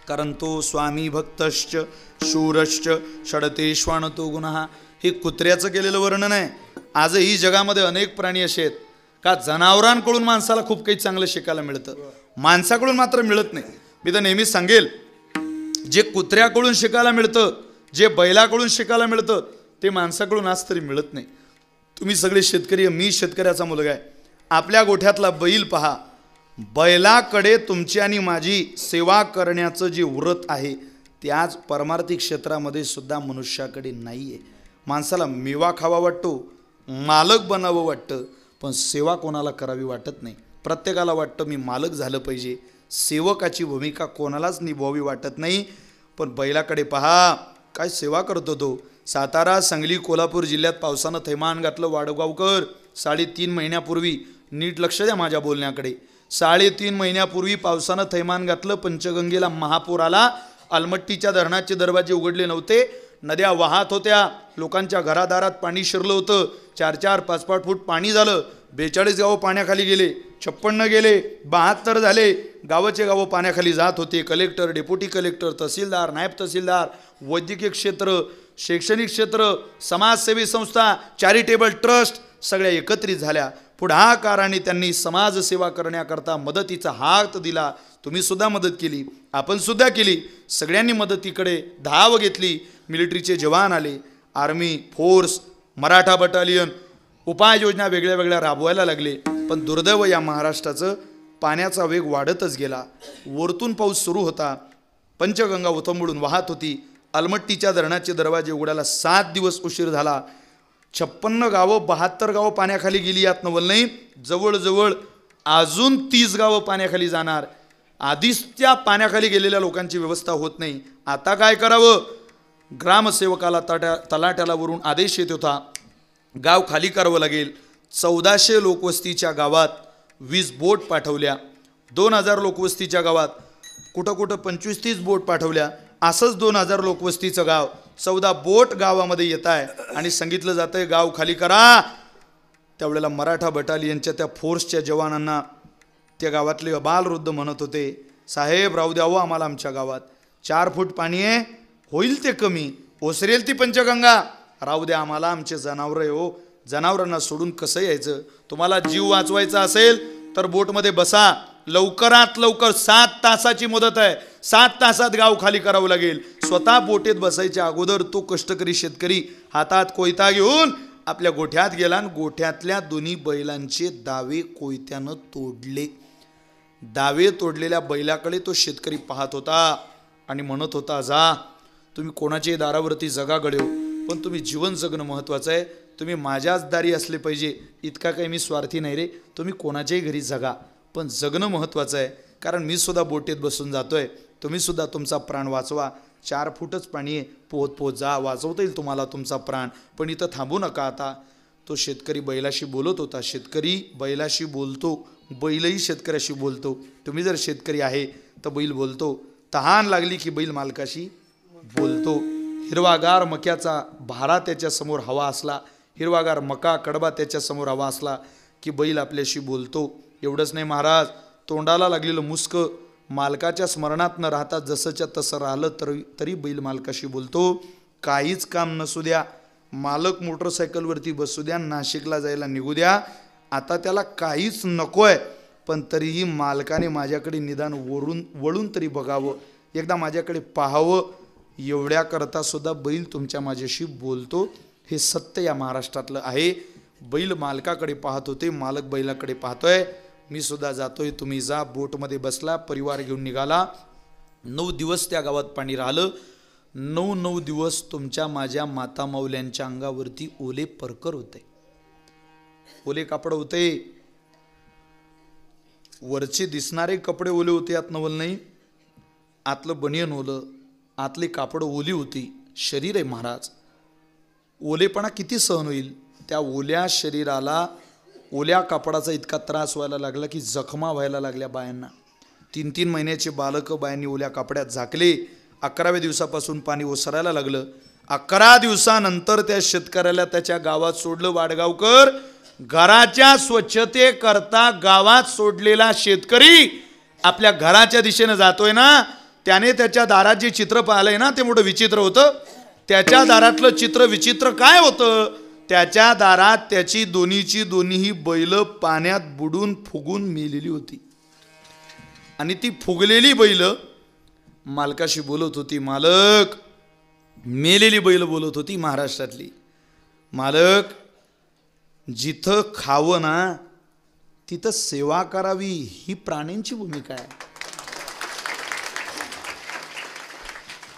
कारण तो स्वामी भक्तश्च शूरश्च षडते श्वानतो गुणहा. हे कुत्र्याचं केलेलं वर्णन आहे. आजही जगामध्ये अनेक प्राणी असे आहेत का जनावरांकडून माणसाला खूप काही चांगलं शिकायला मिळतं, माणसाकडून मात्र मिळत नाही. मी तर नेहमी सांगेल, जे कुत्र्याकडून शिकायला मिळतं, जे बैलाकडून शिकायला मिळतं, ते माणसाकडून आज तरी मिळत नाही. तुम्ही सगळे शेतकरी, मी शेतकऱ्याचा मुलगा आहे. आपल्या गोठ्यातला बैल पहा. बैलाकडे तुमची आणि माझी सेवा करण्याचं जे व्रत आहे ते आज परमार्थिक क्षेत्रामध्ये सुद्धा मनुष्याकडे नाही आहे. माणसाला मेवा खावा वाटतो, मालक बनावं वाटतं, पण सेवा कोणाला करावी वाटत नाही. प्रत्येकाला वाटतं मी मालक झालं पाहिजे, सेवकाची भूमिका कोणालाच निभावावी वाटत नाही. पण बैलाकडे पहा काय सेवा करतो तो. सातारा, सांगली, कोल्हापूर जिल्ह्यात पावसानं थैमान घातलं. वाडगावकर 3.5 महिन्यापूर्वी, नीट लक्ष द्या माझ्या बोलण्याकडे, 3.5 महिन्यापूर्वी पावसानं थैमान घातलं. पंचगंगेला महापूर आला. अलमट्टीच्या धरणाचे दरवाजे उघडले नव्हते. नद्या वाहत होत्या. लोकांच्या घरादारात पाणी शिरलं होतं. 4-4, 5-5 फूट पाणी झालं. 42 गावं पाण्याखाली गेले. 56 गेले. 72 झाले. गावाचे गावं पाण्याखाली जात होते. कलेक्टर, डेप्युटी कलेक्टर, तहसीलदार, नायब तहसीलदार, वैद्यकीय क्षेत्र, शैक्षणिक क्षेत्र, समाजसेवी संस्था, चॅरिटेबल ट्रस्ट सगळ्या एकत्रित झाल्या. पुढाकाराने त्यांनी समाजसेवा करण्याकरता मदतीचा हात दिला. तुम्ही सुद्धा मदत केली, आपण सुद्धा केली. सगळ्यांनी मदतीकडे धाव घेतली. मिलिटरीचे जवान आले, आर्मी फोर्स, मराठा बटालियन, उपाययोजना वेगळ्या वेगळ्या राबवायला लागले. पण दुर्दैव या महाराष्ट्राचं पाण्याचा वेग वाढतच गेला. वरतून पाऊस सुरू होता. पंचगंगा ओथंबळून वाहत होती. अलमट्टीच्या धरणाचे दरवाजे उघडायला 7 दिवस उशीर झाला. 56 गावं 72 गावं पाण्याखाली गेली. यात नवल नाही, जवळजवळ अजून 30 गावं पाण्याखाली जाणार. आधीच त्या पाण्याखाली गेलेल्या लोकांची व्यवस्था होत नाही. आता काय करावं? ग्रामसेवकाला तलाट्याला वरून आदेश येत होता, गाव खाली करावं लागेल. 1400 लोकवस्तीच्या गावात 20 बोट पाठवल्या. 2000 लोकवस्तीच्या गावात कुठं कुठं 25-30 बोट पाठवल्या. असंच 2000 लोकवस्तीचं गाव 14 बोट गावामध्ये येत आहे आणि सांगितलं जातंय गाव खाली करा. त्यावेळेला मराठा बटालियनच्या त्या फोर्सच्या जवानांना त्या गावातले बालवृद्ध म्हणत होते, साहेब राहू द्यावं आम्हाला आमच्या गावात, 4 फूट पाणी आहे, होईल ते कमी, ओसरेल ती पंचगंगा, राहू द्या आम्हाला, आमचे जनावरं आहे हो, जनावरांना सोडून कसं यायचं? तुम्हाला जीव वाचवायचा असेल तर बोटमध्ये बसा, लवकरात लवकर 7 तासाची मुदत आहे, 7 तासात गाव खाली करावं लागेल. स्वतः बोटीत बसायच्या अगोदर तो कष्टकरी शेतकरी हातात कोयता घेऊन आपल्या गोठ्यात गेला आणि गोठ्यातल्या दोन्ही बैलांचे दावे कोयत्यानं तोडले. दावे तोडलेल्या बैलाकडे तो शेतकरी पाहत होता आणि म्हणत होता, जा तुम्ही कोणाच्याही दारावरती जगा गड्यो, पण तुम्ही जीवन जगणं महत्त्वाचं आहे. तुम्ही माझ्याच दारी असले पाहिजे, इतका काही मी स्वार्थी नाही रे. तुम्ही कोणाच्याही घरी जगा, पण जगणं महत्त्वाचं आहे. कारण मी सुद्धा बोटीत बसून जातोय, तुम्ही सुद्धा तुमचा प्राण वाचवा. 4 फूटच पाणी आहे, पोहत पोहत जा, वाचवता येईल तुम्हाला तुमचा प्राण, पण इथं थांबू नका. आता तो शेतकरी बैलाशी बोलत होता. शेतकरी बैलाशी बोलतो, बैलही शेतकऱ्याशी बोलतो. तुम्ही जर शेतकरी आहे तर बैल बोलतो, तहान लागली की बैल मालकाशी बोलतो. हिरवागार मक्याचा भारा त्याच्यासमोर हवा असला, हिरवागार मका कडबा त्याच्यासमोर हवा असला की बैल आपल्याशी बोलतो. एवढंच नाही महाराज, तोंडाला लागलेलं मुस्क मालकाच्या स्मरणात न राहता जसंच्या तसं राहिलं तरी बैल मालकाशी बोलतो. काहीच काम नसू द्या, मालक मोटरसायकलवरती बसू द्या, नाशिकला जायला निघू द्या, आता त्याला काहीच नको आहे, पण तरीही मालकाने माझ्याकडे निदान वळून तरी बघावं, एकदा माझ्याकडे पाहावं, एवढ्याकरता सुद्धा बैल तुमच्या माझ्याशी बोलतो. हे सत्य या महाराष्ट्रातलं आहे. बैल मालकाकडे पाहत होते, मालक बैलाकडे पाहतोय. मी सुद्धा जातोय, तुम्ही जा. बोटमध्ये बसला, परिवार घेऊन निघाला. 9 दिवस त्या गावात पाणी राहिलं. 9 दिवस तुमच्या माझ्या माता माऊल्यांच्या अंगावरती ओले परकर होते, ओले कापड होते. वरचे दिसणारे कपडे ओले होते, आत नवल नाही, आतलं बनियन ओलं, आतली कापड ओली होती. शरीर आहे महाराज, ओलेपणा किती सहन होईल? त्या ओल्या शरीराला ओल्या कापडाचा इतका त्रास व्हायला लागला की जखमा व्हायला लागल्या बायांना. 3-3 महिन्याचे बालकं बायांनी ओल्या कापड्यात झाकले. 11व्या दिवसापासून पाणी ओसरायला लागलं. 11 दिवसानंतर त्या शेतकऱ्याला त्याच्या गावात सोडलं. वाडगावकर घराच्या स्वच्छतेकरता गावात सोडलेला शेतकरी आपल्या घराच्या दिशेने जातोय ना, त्याने त्याच्या दारात जे चित्र पाहिलंय ना ते मोठं विचित्र होतं. त्याच्या दारातलं चित्र विचित्र काय होतं? त्याच्या दारात त्याची दोन्हीही बैल पाण्यात बुडून फुगून मेलेली होती. आणि ती फुगलेली बैल मालकाशी बोलत होती. मालक, मेलेली बैल बोलत होती महाराष्ट्रातली, मालक जिथं खावं ना तिथं सेवा करावी, ही प्राण्यांची भूमिका आहे.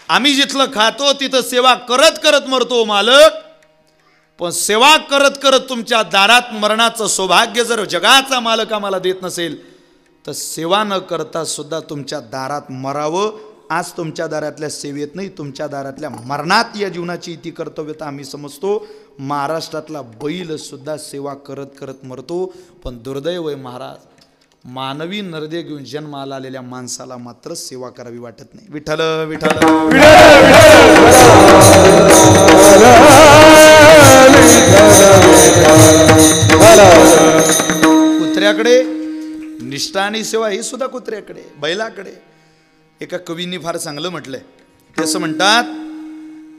आम्ही जिथलं खातो तिथं सेवा करत करत मरतो मालक, पण सेवा करत करत तुमच्या दारात मरणाचं सौभाग्य जर जगाचा मालक आम्हाला देत नसेल तर सेवा न करता सुद्धा तुमच्या दारात मरावं. आज तुमच्या दारातल्या सेवेत नाही, तुमच्या दारातल्या मरणात या जीवनाची इति कर्तव्यता आम्ही समजतो. महाराष्ट्रातला बैल सुद्धा सेवा करत करत मरतो. पण दुर्दैव आहे महाराज, मानवी नरदे घेऊन जन्माला आलेल्या माणसाला मात्र सेवा करावी वाटत नाही. विठ्ठल विठ्ठल कुत्र्याकडे निष्ठा आणि सेवा ही सुद्धा कुत्र्याकडे, बैलाकडे. एका कवींनी फार चांगलं म्हटलंय, ते असं म्हणतात,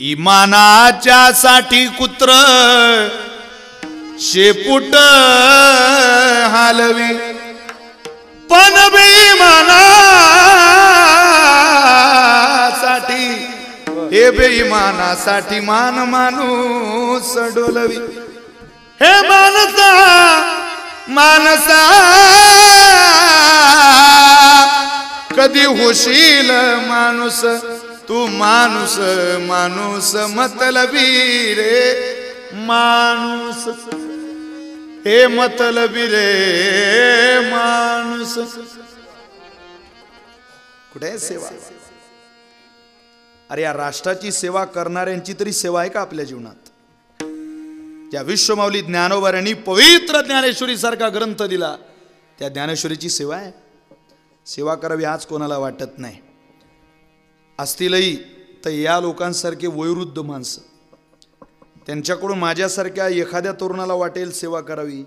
इमानाच्या साठी कुत्र शेपूट हालवी, पण बेईमानासाठी, हे बेईमानासाठी मान माणूस डोलवी. हे मानसा कधी होशील माणूस तू माणूस माणूस मतलबी रे माणूस हे मतलबी रे माणूस. कुठे आहे सेवा? अरे या राष्ट्राची सेवा करणाऱ्यांची तरी सेवा आहे का आपल्या जीवनात? ज्या विश्वमाऊली ज्ञानोबांनी पवित्र ज्ञानेश्वरी सारखा ग्रंथ दिला त्या ज्ञानेश्वरीची सेवा आहे. सेवा करावी आज कोणाला वाटत नाही. असतीलही तर या लोकांसारखे वयोवृद्ध माणसं, त्यांच्याकडून माझ्यासारख्या एखाद्या तरुणाला वाटेल सेवा करावी.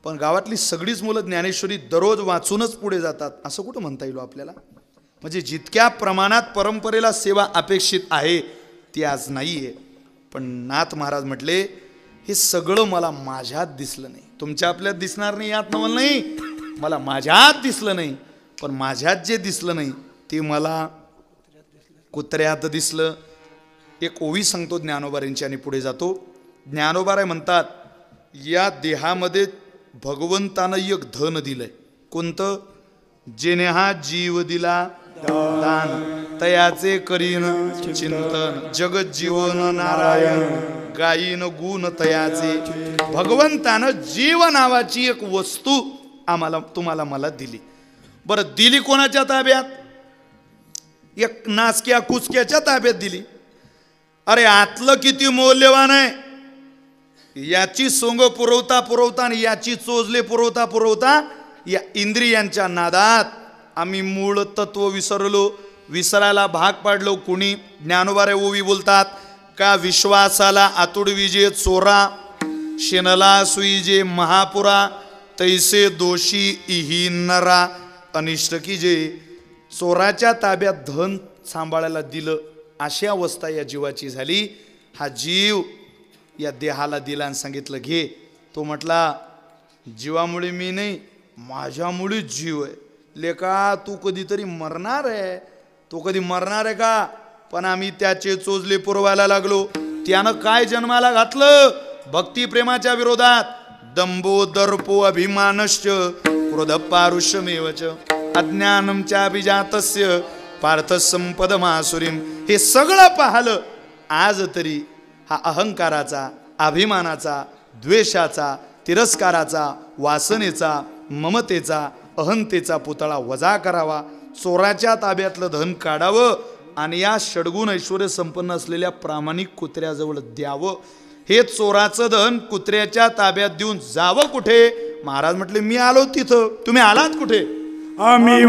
पण गावातली सगळीच मुलं ज्ञानेश्वरी दररोज वाचूनच पुढे जातात असं कुठं म्हणता येईल आपल्याला? म्हणजे जितक्या प्रमाणात परंपरेला सेवा अपेक्षित आहे ती आज नाही आहे. पण नाथ महाराज म्हटले हे सगळं मला माझ्यात दिसलं नाही. तुमच्या आपल्यात दिसणार नाही यात नवल नाही, मला माझ्यात दिसलं नाही. पण माझ्यात जे दिसलं नाही ते मला कुत्र्यात दिसलं. एक ओवी सांगतो ज्ञानोबारांची आणि पुढे जातो. ज्ञानोबाराय म्हणतात या देहामध्ये भगवंतानं एक धन दिलंय. कोणतं? जेने हा जीव दिला दान तयाचे करीन चिंतन जगत जीवन नारायण गायीन गुण तयाचे. भगवंतानं जीव नावाची एक वस्तू आम्हाला तुम्हाला मला दिली. बरं दिली कोणाच्या ताब्यात? एक नासक्या कुचक्याच्या ताब्यात दिली. अरे आतलं किती मौल्यवान आहे याची सोंग पुरवता पुरवता आणि याची चोजले पुरवता पुरवता या इंद्रियांच्या नादात आम्ही मूळ तत्व विसरलो, विसरायला भाग पाडलो. कुणी? ज्ञानोबारे ओवी बोलतात का विश्वासाला आतुड विजे चोरा शेनला सुईजे महापुरा तैसे दोषी इही नरा अनिष्ट की जे. चोराच्या ताब्यात धन सांभाळायला दिलं अशी अवस्था या जीवाची झाली. हा जीव या देहाला दिला आणि सांगितलं घे. तो म्हटला जीवामुळे मी नाही माझ्यामुळे जीव आहे. लेका तू कधीतरी मरणार आहे. तो कधी मरणार आहे का? पण आम्ही त्याचे चोजले पुरवायला लागलो. त्यानं काय जन्माला घातलं? भक्तिप्रेमाच्या विरोधात. दंभो दर्पो अभिमानश्च क्रोध पारुष्यमेवच अज्ञानमच्या अभिजातस्य पार्थ संपद मासुरीम. हे सगळं पाहलं आज तरी हा अहंकाराचा अभिमानाचा द्वेषाचा तिरस्काराचा वासनेचा ममतेचा अहंतेचा पुतळा वजा करावा. चोराच्या ताब्यातलं धन काढावं आणि या षडगुण ऐश्वर्य संपन्न असलेल्या प्रामाणिक कुत्र्याजवळ द्यावं. हे चोराचं धन कुत्र्याच्या ताब्यात देऊन जावं कुठे? महाराज म्हटले मी आलो तिथं. तुम्ही आलात कुठे? आम्ही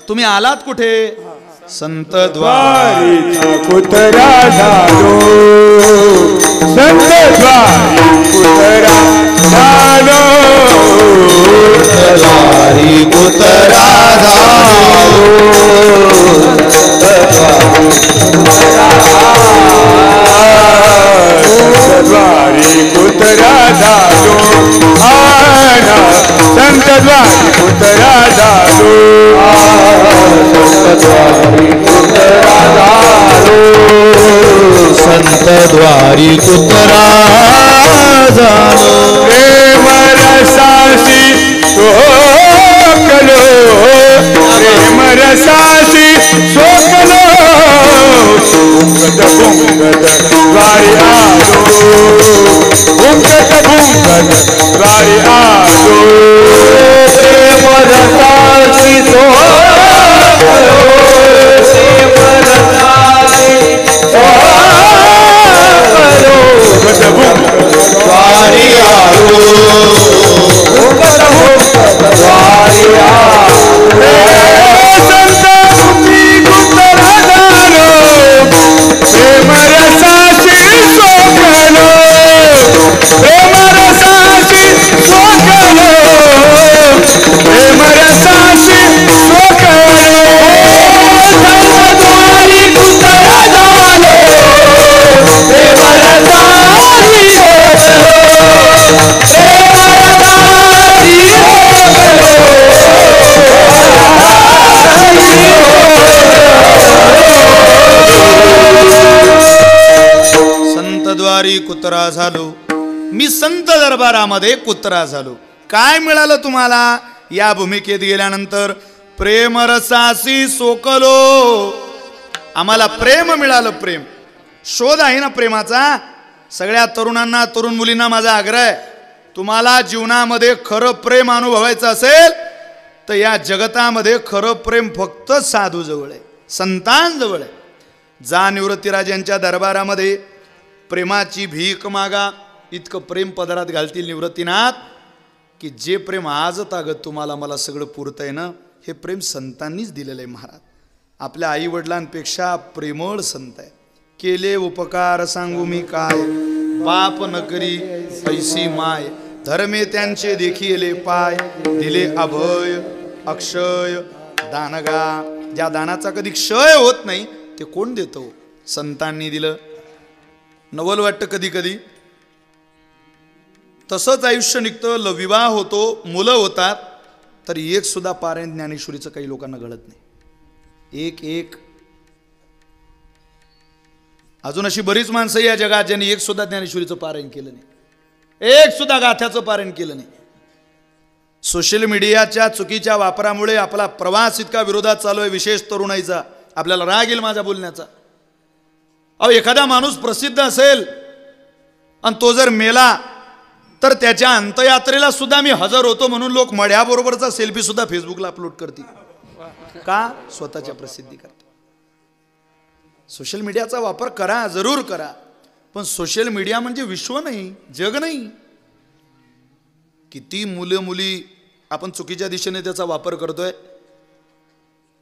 तुम्ही आलात कुठे? संत द्वारी कुतरा झालो संत द्वारी कुतरा झालो द्वारी कुतरा झालो द्वारी कुतरा झालो संत द्वारी कुतरा झालो संत द्वारी कुतरा झालो प्रेम रसासी शोकलो प्रेम रसासी शोकलो भुंगत भुंगत द्वारी आलो भुंगत भुंगत द्वारी आलो प्रेम रसासी शोकलो कुत्रा झालो. मी संत दरबारामध्ये कुत्रा झालो. काय मिळालं तुम्हाला या भूमिकेत गेल्यानंतर? प्रेमरसासी सोकलो, आम्हाला प्रेम मिळालं. प्रेम शोध आहे ना प्रेमाचा. सगळ्या तरुणांना तरुण मुलींना माझा आग्रह आहे, तुम्हाला जीवनामध्ये खरं प्रेम अनुभवायचं असेल तर या जगतामध्ये खरं प्रेम फक्त साधूजवळ आहे, संतांजवळ आहे. जा निवृत्तीराजांच्या दरबारामध्ये प्रेमाची भीक मागा, इतकं प्रेम पदरात घालतील निवृत्तीनाथ की जे प्रेम आज तागत तुम्हाला मला सगळं पुरतंय ना, हे प्रेम संतांनीच दिलेलं आहे. महाराज आपल्या आई वडिलांपेक्षा प्रेमळ संत आहे. केले उपकार सांगू मी काय, पाप न करी ऐसी माय, धर्मे त्यांचे देखिले पाय, दिले अभय अक्षय दानगा. ज्या दानाचा कधी क्षय होत नाही ते कोण देतो? संतांनी दिलं. नवल वाटतं कधी कधी. तसंच आयुष्य निघतं, विवाह होतो, मुलं होतात, तर एक सुद्धा पारायण ज्ञानेश्वरीचं काही लोकांना घडत नाही. एक अजून अशी बरीच माणसं या जगात ज्यांनी एक सुद्धा ज्ञानेश्वरीचं पारायण केलं नाही, एक सुद्धा गाथ्याचं पारायण केलं नाही. सोशल मीडियाच्या चुकीच्या वापरामुळे आपला प्रवास इतका विरोधात चालू आहे, विशेष तरुणाईचा. आपल्याला राग येईल माझ्या बोलण्याचा. अहो, एखादा माणूस प्रसिद्ध असेल आणि तो जर मेला तर त्याच्या अंत्ययात्रेला सुद्धा मी हजर होतो म्हणून लोक मढ्याबरोबरचा सेल्फी सुद्धा फेसबुकला अपलोड करतील. का? स्वतःच्या प्रसिद्धी करता. सोशल मीडियाचा वापर करा, जरूर करा, पण सोशल मीडिया म्हणजे विश्व नाही, जग नाही. किती मुलं मुली आपण चुकीच्या दिशेने त्याचा वापर करतोय.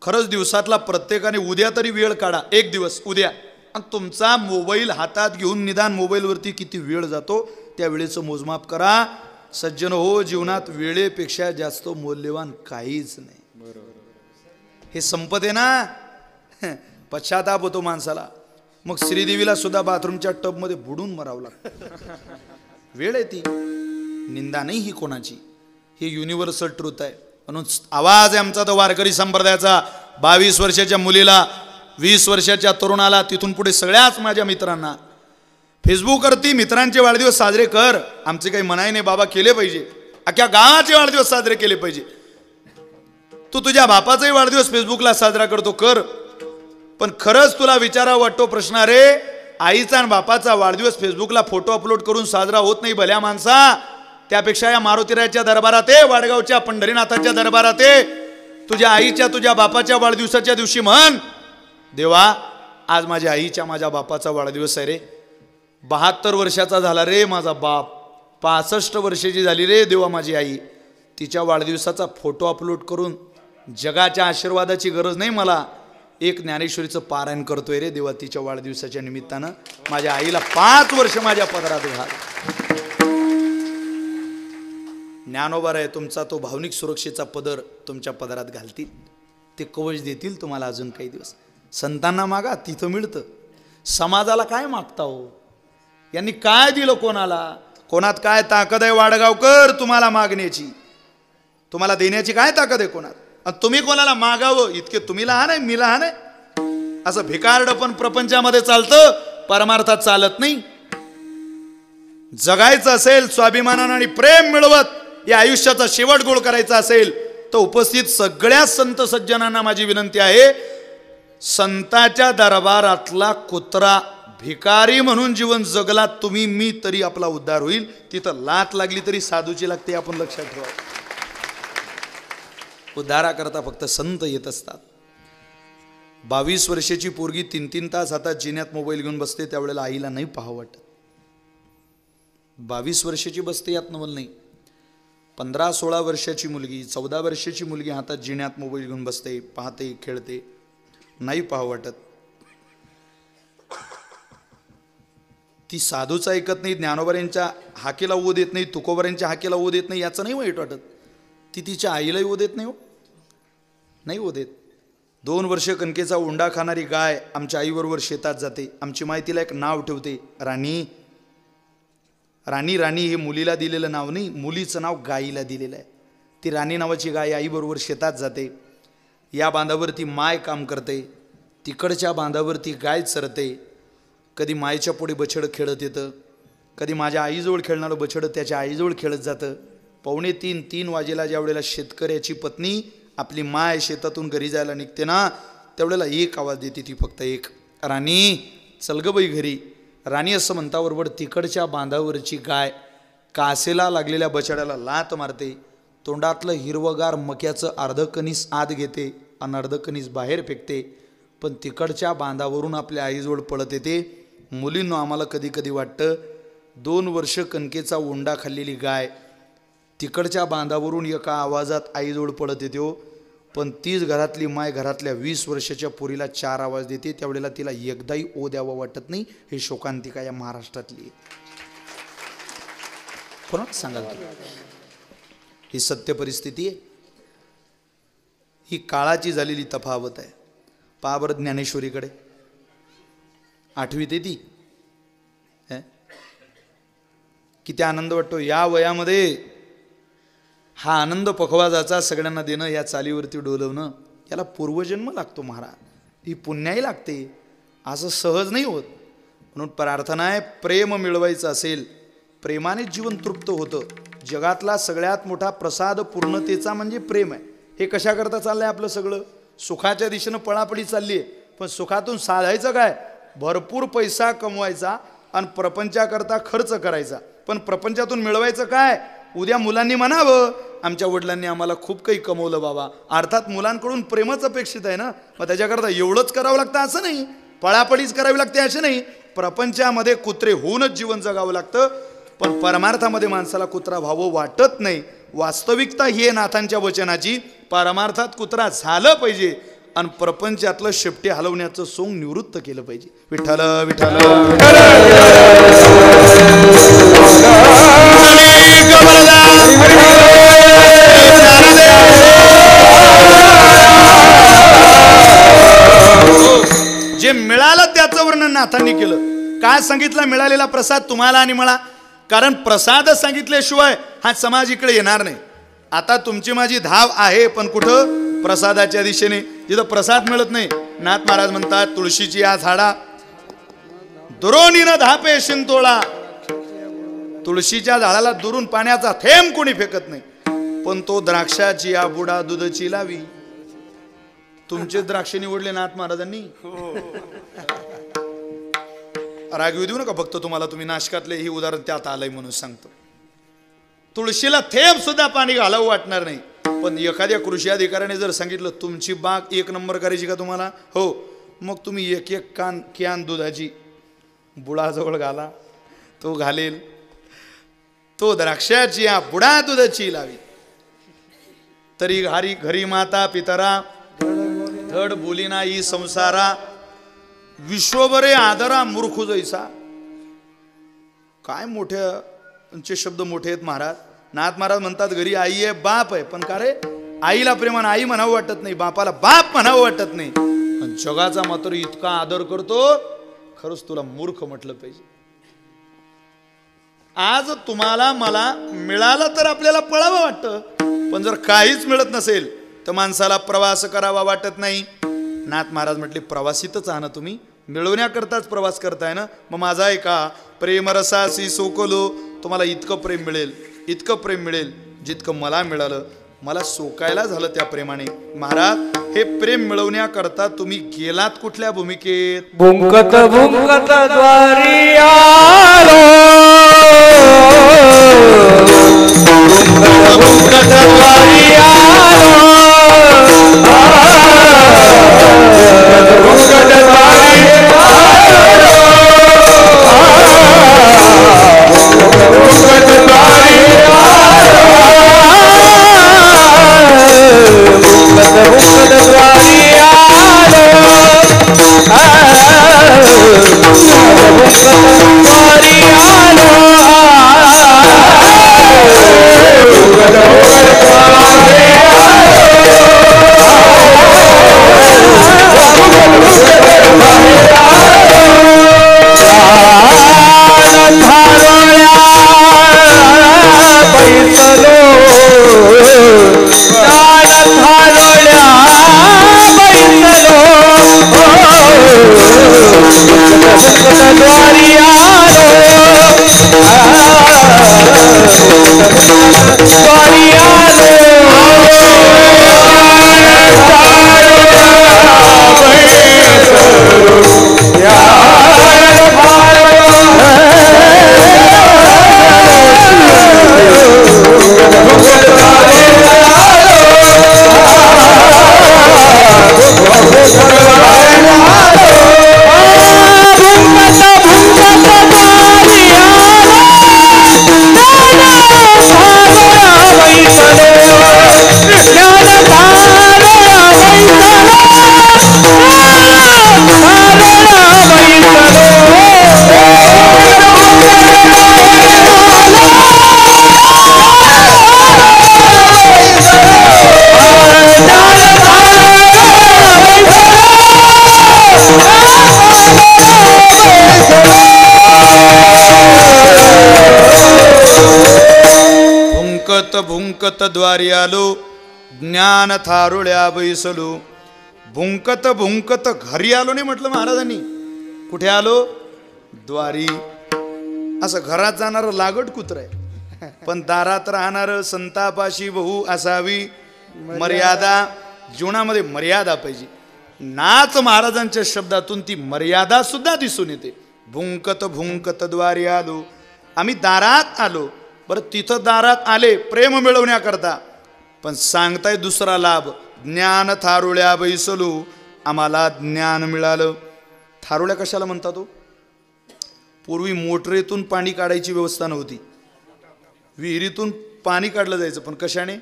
खरंच दिवसातला प्रत्येकाने उद्या तरी वेळ काढा, एक दिवस उद्या, आणि तुमचा मोबाईल हातात घेऊन निदान मोबाईलवरती किती वेळ जातो त्या वेळेचं मोजमाप करा. सज्जन हो, जीवनात वेळेपेक्षा जास्त मौल्यवान काहीच नाही. हे संपते ना, पश्चाताप होतो माणसाला. मग श्रीदेवीला सुद्धा बाथरूमच्या टबमध्ये बुडून मरावं लागतं. वेळ आहे ती, निंदा नाही ही कोणाची. ही युनिव्हर्सल ट्रूथ आहे. म्हणून आवाज आहे आमचा तो वारकरी संप्रदायाचा. 22 वर्षाच्या मुलीला, 20 वर्षाच्या तरुणाला, तिथून पुढे सगळ्याच माझ्या मित्रांना, फेसबुकवरती मित्रांचे वाढदिवस साजरे कर. आमचे काही मनाई नाही बाबा, केले पाहिजे. अख्ख्या गावाचे वाढदिवस साजरे केले पाहिजे. तू तुझ्या बापाचाही वाढदिवस फेसबुकला साजरा करतो, कर. पण खरंच तुला विचारावा वाटतो प्रश्न, रे आईचा आणि बापाचा वाढदिवस फेसबुकला फोटो अपलोड करून साजरा होत नाही भल्या माणसा. त्यापेक्षा या मारुतीरायाच्या दरबारात आहे, वाडगावच्या पंढरीनाथाच्या दरबारात आहे, तुझ्या आईच्या तुझ्या बापाच्या वाढदिवसाच्या दिवशी म्हण, देवा आज माझ्या आईच्या माझ्या बापाचा वाढदिवस आहे रे. 72 वर्षाचा झाला रे माझा बाप, 65 वर्षाची झाली रे देवा माझी आई. तिच्या वाढदिवसाचा फोटो अपलोड करून जगाच्या आशीर्वादाची गरज नाही मला. एक ज्ञानेश्वरीचं पारायण करतोय रे देवा तिच्या वाढदिवसाच्या निमित्तानं. माझ्या आईला 5 वर्ष माझ्या पदरात घाल. ज्ञानोबा आहे तुमचा तो भावनिक सुरक्षेचा पदर तुमच्या पदरात घालतील, ते कवच देतील तुम्हाला अजून काही दिवस. संतांना मागा, तिथं मिळतं. समाजाला काय मागता हो? यांनी काय दिलं कोणाला? कोणात काय ताकद आहे वाडगावकर तुम्हाला मागण्याची? तुम्हाला देण्याची काय ताकद आहे कोणात? आणि तुम्ही कोणाला मागावं इतके तुम्ही लहान आहे, मी लहान आहे? असं भिकारड पण प्रपंचामध्ये चालतं, परमार्थात चालत नाही. जगायचं असेल स्वाभिमानानं आणि प्रेम मिळवत या आयुष्याचा शेवट गोळ करायचा असेल तर उपस्थित सगळ्या संत सज्जनांना माझी विनंती आहे, संताच्या दरबारातला कुत्रा भिकारी म्हणून जीवन जगला तुम्ही मी तरी आपला उद्धार होईल. तिथं लात लागली तरी साधूची लागते, आपण लक्षात ठेवा. उद्धाराकरता फक्त संत येत असतात. 22 वर्षाची पोरगी 3-3 तास हातात जिन्यात मोबाईल घेऊन बसते, त्यावेळेला आईला नाही पाहावं वाटत. 22 वर्षाची बसते यात नवल नाही. 15-16 वर्षाची मुलगी, 14 वर्षाची मुलगी हातात जिन्यात मोबाईल घेऊन बसते, पाहते, खेळते, नाही पाहावं वाटत. ती साधूचं ऐकत नाही, ज्ञानोबऱ्यांच्या हाकेला ऊ देत नाही, तुकोबऱ्यांच्या हाकेला ऊ देत नाही, याचं नाही वाईट वाटत. ती तिच्या आईलाही ऊ देत नाही, हो नाही ऊ देत. 2 वर्ष कणकेचा उंडा खाणारी गाय आमच्या आईबरोबर शेतात जाते. आमची माय तिला एक नाव ठेवते, राणी. राणी राणी हे मुलीला दिलेलं नाव नाही, मुलीचं नाव गाईला दिलेलं आहे. ती राणी नावाची गाय आईबरोबर शेतात जाते. या बांधावरती माय काम करते, तिकडच्या बांधावरती गाय चरते. कधी मायच्या पुढे बछडं खेळत येतं, कधी माझ्या आईजवळ खेळणारं बछडं त्याच्या आईजवळ खेळत जातं. 2:45-3 वाजेला ज्या वेळेला शेतकऱ्याची पत्नी आपली माय शेतातून घरी जायला निघते ना, त्यावेळेला एक आवाज देते, ती फक्त एक, राणी चल ग बाई घरी. राणी असं म्हणताबरोबर तिकडच्या बांधावरची गाय कासेला लागलेल्या बछड्याला लात मारते, तोंडातलं हिरवगार मक्याचं अर्ध कणीस आत घेते आणि अर्ध कणीस बाहेर फेकते. पण तिकडच्या बांधावरून आपल्या आईजवळ पळत येते. मुलींनो, आम्हाला कधी कधी वाटतं 2 वर्ष कणकेचा ओंडा खाल्लेली गाय तिकडच्या बांधावरून एका आवाजात आईजवळ पळत येते हो. पण तीच घरातली माय घरातल्या 20 वर्षाच्या पोरीला 4 आवाज देते, त्यावेळेला तिला एकदाही ओ द्यावं वाटत नाही. हे शोकांतिका या महाराष्ट्रातली कोणाला सांगाल? ही सत्य परिस्थिती आहे. ही काळाची झालेली तफावत आहे. पहा बरं ज्ञानेश्वरीकडे, 8वीत आहे ती. किती आनंद वाटतो या वयामध्ये. हा आनंद पखवाजाचा सगळ्यांना देणं, या चालीवरती डोलवणं, याला पूर्वजन्म लागतो महाराज. ही पुण्याही लागते, असं सहज नाही होत. म्हणून प्रार्थना आहे, प्रेम मिळवायचं असेल, प्रेमाने जीवन तृप्त होतं. जगातला सगळ्यात मोठा प्रसाद पूर्णतेचा म्हणजे प्रेम आहे. हे कशाकरता चाललंय आपलं सगळं? सुखाच्या दिशेनं पळापळी चालली आहे, पण सुखातून साधायचं काय? भरपूर पैसा कमवायचा आणि प्रपंचाकरता खर्च करायचा. पण प्रपंचातून मिळवायचं काय? उद्या मुलांनी म्हणावं, आमच्या वडिलांनी आम्हाला खूप काही कमवलं बाबा. अर्थात मुलांकडून प्रेमच अपेक्षित आहे ना, मग त्याच्याकरता एवढंच करावं लागतं असं नाही, पळापळीच करावी लागते असं नाही. प्रपंचामध्ये कुत्रे होऊनच जीवन जगावं लागतं. पण परमार्थामध्ये माणसाला कुत्रा व्हावं वाटत नाही. वास्तविकता ही आहे नाथांच्या वचनाची. परमार्थात कुत्रा झालं पाहिजे आणि प्रपंचातलं शेपटे हलवण्याचं सोंग निवृत्त केलं पाहिजे. विठ्ठल विठ्ठल जे मिळालं त्याचं वर्णन नाथांनी केलं. काय सांगितलं? मिळालेला प्रसाद तुम्हाला आणि मला. कारण प्रसाद सांगितल्याशिवाय हा समाज इकडे येणार नाही. आता तुमची माझी धाव आहे, पण कुठं? प्रसादाच्या दिशेने. जिथं प्रसाद मिळत नाही, नाथ महाराज म्हणतात, तुळशीची या झाडा दुरोनीनं धापे शिंतोळा. तुळशीच्या झाडाला दुरून पाण्याचा थेंब कोणी फेकत नाही, पण तो द्राक्षाची या बुडा दुधची लावी. तुमचे द्राक्ष निवडले नाथ महाराजांनी. राग देऊ नका फक्त तुम्हाला, तुम्ही नाशकातले ही उदाहरण त्यात आलंय म्हणून सांगतो. तुळशीला थेंब सुद्धा पाणी घालावं वाटणार नाही. पण एखाद्या कृषी अधिकाऱ्याने जर सांगितलं तुमची बाग 1 नंबर करायची का तुम्हाला? हो. मग तुम्ही 1-1 कॅन दुधाची बुडाजवळ घाला, तो घालेल. तो द्राक्षाची या बुडा दुधाची लावी. तरी घरी माता पितरा धड बोली नाही संसारा. विश्वभरे आदरा मूर्ख जैसा. काय मोठे शब्द मोठे आहेत महाराज. नाथ महाराज म्हणतात, घरी आई आहे, बाप आहे, पण का रे आईला प्रेमानं आई म्हणावं वाटत नाही, बापाला बाप म्हणावं वाटत नाही. जगाचा मात्र इतका आदर करतो, खरंच तुला मूर्ख म्हटलं पाहिजे. आज तुम्हाला मला मिळालं तर आपल्याला पळावं वाटतं, पण जर काहीच मिळत नसेल तर माणसाला प्रवास करावा वाटत नाही. नाथ महाराज म्हटले, प्रवासीतच आहा ना तुम्ही, मिळवण्याकरताच प्रवास करताय ना. मग माझा ऐका, प्रेमरसासी सोकलो. तुम्हाला इतकं प्रेम मिळेल, इतकं प्रेम मिळेल जितकं मला मिळालं. मला सोकायला झालं त्या प्रेमाने. महाराज, हे प्रेम मिळवण्याकरता तुम्ही गेलात कुठल्या भूमिकेत? भुंकत भुंकत द्वारी आलो, भुंकत भुंकत द्वारी आलो, भुंकत द्वारी आलो, भुंकत द्वारी आलो, भुंकत भुंकत द्वारी आलो, भुंकत द्वारी आलो. भुंकत द्वारी आलो, ज्ञान थारुळ्या बैसलो. भुंकत भुंकत घरी आलो नाही म्हटलं महाराजांनी. कुठे आलो? द्वारी. असं घरात जाणारं लागट कुत्र आहे, पण दारात राहणारं संतापाशी बहु असावी मर्यादा. जीवनामध्ये मर्यादा पाहिजे. नाच महाराजांच्या शब्दातून ती मर्यादा सुद्धा दिसून येते. भुंकत भुंकत द्वारी आलो, आम्ही दारात आलो. बरं, तिथं दारात आले प्रेम मिळवण्याकरता, पण सांगताय दुसरा लाभ. ज्ञान थारुळ्या बैसलो, आम्हाला ज्ञान मिळालं. थारुळ्या कशाला म्हणतात तो? पूर्वी मोटरेतून पाणी काढायची व्यवस्था नव्हती. विहिरीतून पाणी काढलं जायचं, पण कशाने?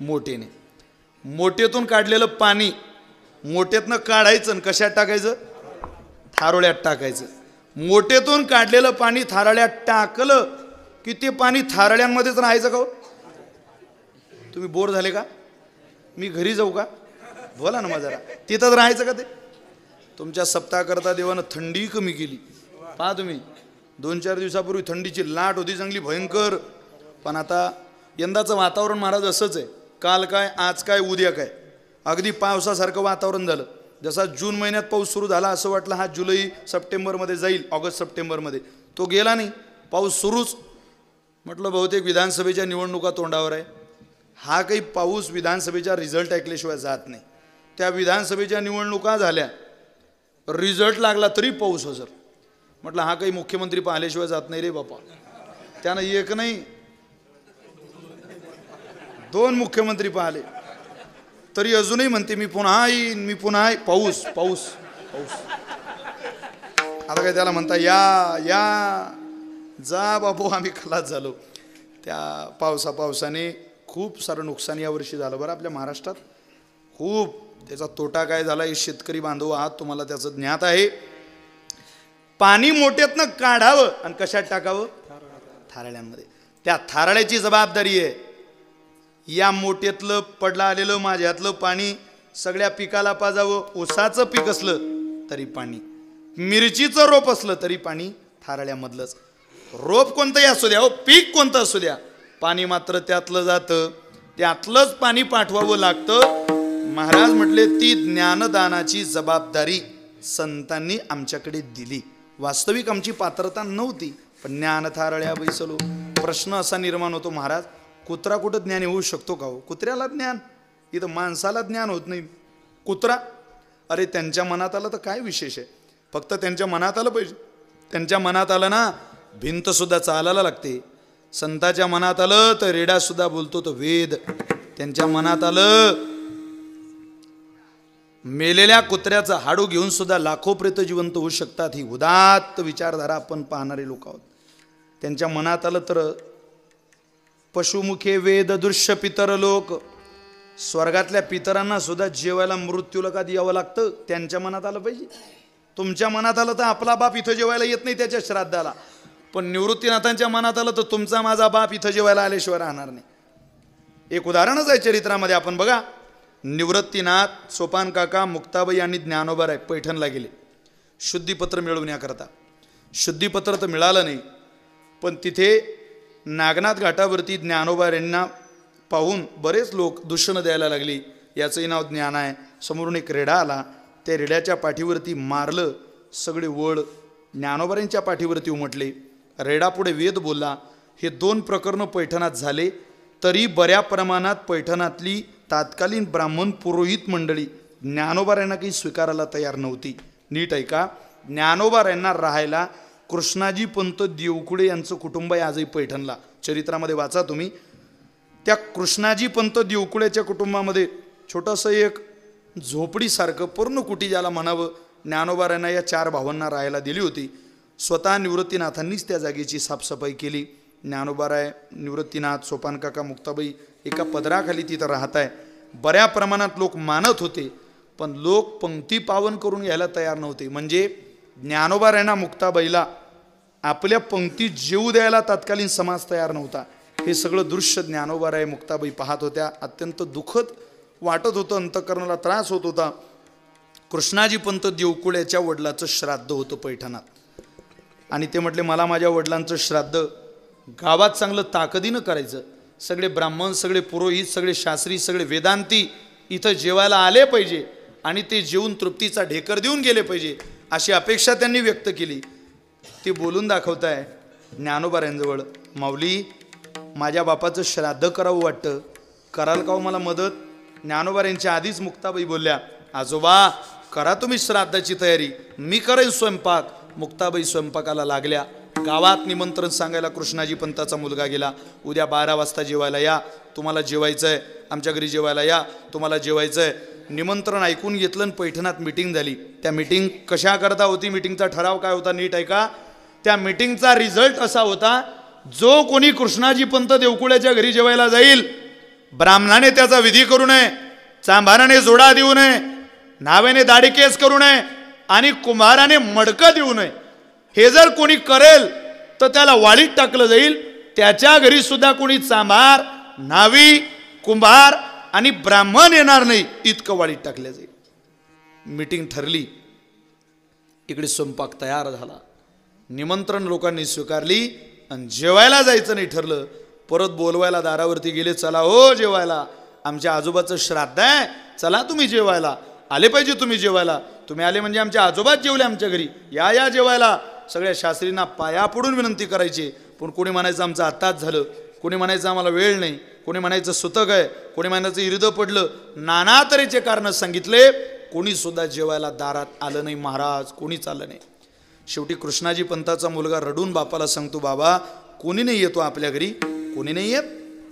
मोटेने. मोटेतून काढलेलं पाणी मोठ्यातनं काढायचं आणि कशात टाकायचं? थारोळ्यात टाकायचं. मोठेतून काढलेलं पाणी थाराळ्यात टाकलं की ते पाणी थाराळ्यांमध्येच राहायचं का हो? तुम्ही बोर झाले का? मी घरी जाऊ का? बोला ना माझा. तिथंच राहायचं का ते? तुमच्या सप्ताहाकरता देवानं थंडी कमी केली. पहा तुम्ही, 2-4 दिवसापूर्वी थंडीची लाट होती चांगली भयंकर. पण आता यंदाचं वातावरण महाराज असंच आहे. काल काय, आज काय, उद्या काय, अगदी पावसासारखं वातावरण झालं. जसा जून महिन्यात पाऊस सुरू झाला असं वाटलं हा जुलै सप्टेंबरमध्ये जाईल, ऑगस्ट सप्टेंबरमध्ये. तो गेला नाही, पाऊस सुरूच. म्हटलं बहुतेक विधानसभेच्या निवडणुका तोंडावर आहे. हा काही पाऊस विधानसभेचा रिझल्ट ऐकल्याशिवाय जात नाही. त्या विधानसभेच्या निवडणुका झाल्या, रिझल्ट लागला तरी पाऊस हजर. म्हटलं हा काही मुख्यमंत्री पाहिल्याशिवाय जात नाही रे बापा. त्यानं एक नाही 2 मुख्यमंत्री पाहिले तरी अजूनही म्हणते मी पुन्हा येईन, मी पुन्हा पाऊस पाऊस पाऊस. आता काय त्याला म्हणता, या या जा बाबू. आम्ही खलास झालो. त्या पावसाने खूप सारं नुकसान यावर्षी झालं बरं आपल्या महाराष्ट्रात. खूप त्याचा तोटा काय झाला हे शेतकरी बांधव आहात, तुम्हाला त्याचं ज्ञात आहे. पाणी मोठ्यातनं काढावं आणि कशात टाकावं? थाराळ्यांमध्ये. त्या थाराळ्याची जबाबदारी आहे. या मोठ्यातलं पडलं आलेलं माझ्यातलं पाणी सगळ्या पिकाला पाजावं. ऊसाचं पीक असलं तरी पाणी, मिरचीचं रोप असलं तरी पाणी थाराळ्यामधलंच. रोप कोणतंही असू द्या हो, पीक कोणतं असू द्या, पाणी मात्र त्यातलं जातं. त्यातलंच पाणी पाठवावं लागतं. महाराज म्हटले ती ज्ञानदानाची जबाबदारी संतांनी आमच्याकडे दिली. वास्तविक आमची पात्रता नव्हती, पण ज्ञान थारळ्या बैसलो. प्रश्न असा निर्माण होतो, महाराज कुत्रा कुठं ज्ञानी होऊ शकतो का हो? कुत्र्याला ज्ञान, इथं माणसाला ज्ञान होत नाही. कुत्रा, अरे त्यांच्या मनात आलं तर काय विशेष आहे? फक्त त्यांच्या मनात आलं पाहिजे. त्यांच्या मनात आलं ना, भिंत सुद्धा चालायला लागते. संताच्या मनात आलं तर रेडा सुद्धा बोलतो तो वेद. त्यांच्या मनात आलं, मेलेल्या कुत्र्याचं हाडू घेऊन सुद्धा लाखो प्रेत जिवंत होऊ शकतात. ही उदात्त विचारधारा आपण पाहणारे लोक आहोत. त्यांच्या मनात आलं तर पशुमुखे वेद दृश्य पितर लोक, स्वर्गातल्या पितरांना सुद्धा जेवायला मृत्यूलोकात यावं लागतं. त्यांच्या मनात आलं पाहिजे. तुमच्या मनात आलं तर आपला बाप इथं जेवायला येत नाही त्याच्या श्राद्धाला, पण निवृत्तीनाथांच्या मनात आलं तर तुमचा माझा बाप इथं जेवायला आल्याशिवाय राहणार नाही. एक उदाहरणच आहे चरित्रामध्ये. आपण बघा, निवृत्तीनाथ, सोपान काका, मुक्ताबाई आणि ज्ञानोबाराय पैठणला गेले शुद्धीपत्र मिळवण्याकरता. शुद्धीपत्र तर मिळालं नाही, पण तिथे नागनाथ घाटावरती ज्ञानोबारांना पाहून बरेच लोक दूषणं द्यायला लागली. याचंही नाव ज्ञान आहे. समोरून एक रेडा आला, त्या रेड्याच्या पाठीवरती मारलं. सगळे वळ ज्ञानोबारांच्या पाठीवरती उमटले. रेडा पुढे वेद बोलला. हे 2 प्रकरणं पैठणात झाले. तरी बऱ्या प्रमाणात पैठणातली तात्कालीन ब्राह्मण पुरोहित मंडळी ज्ञानोबारांना काही स्वीकारायला तयार नव्हती. नीट ऐका, ज्ञानोबारांना राहायला कृष्णाजी पंत देवकुडे यांचं कुटुंब आहे आजही पैठणला. चरित्रामध्ये वाचा तुम्ही. त्या कृष्णाजी पंत देवकुळेच्या कुटुंबामध्ये छोटंसं एक झोपडीसारखं पूर्ण कुटी ज्याला म्हणावं, ज्ञानोबारांना या 4 भावांना राहायला दिली होती. स्वतः निवृत्तीनाथांनीच त्या जागेची साफसफाई केली. ज्ञानोबाराय, निवृत्तीनाथ, सोपानकाका, मुक्ताबाई एका पदराखाली तिथं राहत आहे. बऱ्या प्रमाणात लोक मानत होते, पण लोक पंक्ती पावन करून घ्यायला तयार नव्हते. म्हणजे ज्ञानोबारायांना, मुक्ताबाईला आपल्या पंक्ती जेऊ द्यायला तत्कालीन समाज तयार नव्हता. हे सगळं दृश्य ज्ञानोबाराय, मुक्ताबाई पाहत होत्या. अत्यंत दुःखद वाटत होतं, अंतःकरणाला त्रास होत होता. कृष्णाजी पंत देवकुळ्याच्या वडिलाचं श्राद्ध होतं पैठणात, आणि ते म्हटले मला माझ्या वडिलांचं श्राद्ध गावात चांगलं ताकदीनं करायचं. सगळे ब्राह्मण, सगळे पुरोहित, सगळे शास्त्री, सगळे वेदांती इथं जेवायला आले पाहिजे आणि ते जेवून तृप्तीचा ढेकर देऊन गेले पाहिजे अशी अपेक्षा त्यांनी व्यक्त केली. ती बोलून दाखवताय ज्ञानोबाऱ्यांजवळ, माऊली माझ्या बापाचं श्राद्ध करावं वाटतं, कराल का हो मला मदत? ज्ञानोबाऱ्यांच्या आधीच मुक्ताबाई बोलल्या, आजोबा करा तुम्ही श्राद्धाची तयारी, मी करेन स्वयंपाक. मुक्ताबाई स्वयंपाकाला लागल्या. गावात निमंत्रण सांगायला कृष्णाजी पंताचा मुलगा गेला. उद्या 12 वाजता जेवायला या, तुम्हाला जेवायचंय, आमच्या घरी जेवायला या, तुम्हाला जेवायचंय. निमंत्रण ऐकून घेतलं आणि पैठणात मीटिंग झाली. त्या मीटिंग कशा करता होती, मीटिंगचा ठराव काय होता नीट ऐका. त्या मीटिंगचा रिझल्ट असा होता, जो कोणी कृष्णाजी पंत देवकुळ्याच्या घरी जेवायला जाईल, ब्राह्मणाने त्याचा विधी करू नये, चांभाराने जोडा देऊ नये, नावेने दाढी केस करू नये आणि कुंभाराने मडकं देऊ नये. हे जर कोणी करेल तर त्याला वाळीत टाकलं जाईल. त्याच्या घरी सुद्धा कोणी चांभार, नावी, कुंभार आणि ब्राह्मण येणार नाही, इतकं वाळीत टाकलं जाईल. मीटिंग ठरली. इकडे स्वयंपाक तयार झाला. निमंत्रण लोकांनी स्वीकारली आणि जेवायला जायचं नाही ठरलं. परत बोलवायला दारावरती गेले, चला हो जेवायला, आमच्या आजोबाचं श्राद्ध आहे, चला तुम्ही जेवायला. आले पाहिजे तुम्ही जेवायला. तुम्ही आले म्हणजे आमच्या आजोबाच जेवले आमच्या घरी, या या जेवायला. सगळ्या शास्त्रींना पाया पडून विनंती करायची. पण कोणी म्हणायचं आमचं आत्ताच झालं, कोणी म्हणायचं आम्हाला वेळ नाही, कोणी म्हणायचं सुतक आहे, कोणी म्हणायचं इरदं पडलं. नाना तऱ्हेचे कारण सांगितले. कोणी सुद्धा जेवायला दारात आलं नाही महाराज, कोणीच आलं नाही. शेवटी कृष्णाजी पंताचा मुलगा रडून बापाला सांगतो, बाबा कोणी नाही येतो आपल्या घरी, कोणी नाही येत.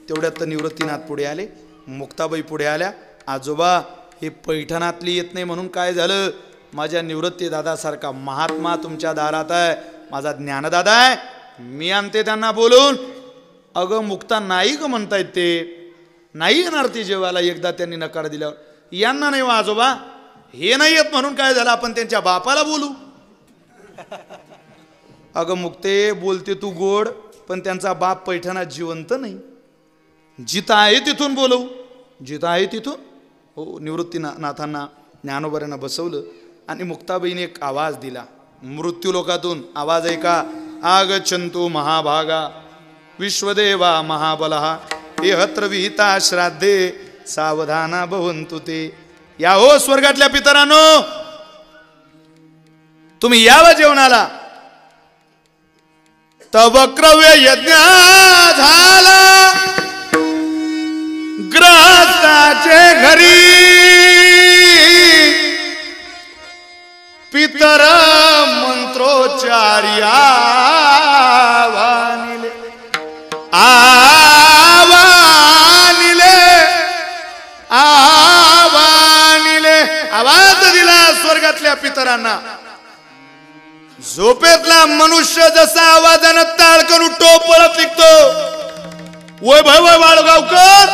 तेवढ्यात तर निवृत्तीनाथ पुढे आले, मुक्ताबाई पुढे आल्या. आजोबा हे पैठणातली येत नाही म्हणून काय झालं, माझ्या निवृत्ती दादासारखा महात्मा तुमच्या दारात आहे, माझा ज्ञानदादा आहे, मी आणते त्यांना बोलून. अगं मुक्ता नाही ग म्हणतायत, ते नाही येणार ते जेवायला. एकदा त्यांनी नकार दिल्यावर, यांना नाही वा आजोबा, हे नाही येत म्हणून काय झालं, आपण त्यांच्या बापाला बोलू. अगं मुक्ते बोलते तू गोड, पण त्यांचा बाप पैठणात जिवंत नाही, जिथं आहे तिथून बोलवू, जिथं आहे तिथून. हो, निवृत्तीनाथांना ज्ञानोबाऱ्यांना बसवलं आणि मुक्ताबाईने एक आवाज दिला मृत्यू लोकातून. आवाज ऐका, आगच्छन्तु महाभागा विश्वदेवा महाबलहा हे हत्र विहिता श्राद्धे सावधाना भवन्तु ते. या हो स्वर्गातल्या पितरांनो, तुम्ही यावं जेवणाला. तव क्रव्य यज्ञ झाला ग्रहस्थाचे घरी, पितर मंत्रोच्चारी आवानिले, आवानिले, आवानिले. आवाज दिला स्वर्गातल्या पितरांना. झोपेतला मनुष्य जसा आवाजानं ताळकन उठतो, पळत निघतो. वैभव वाळगावकर,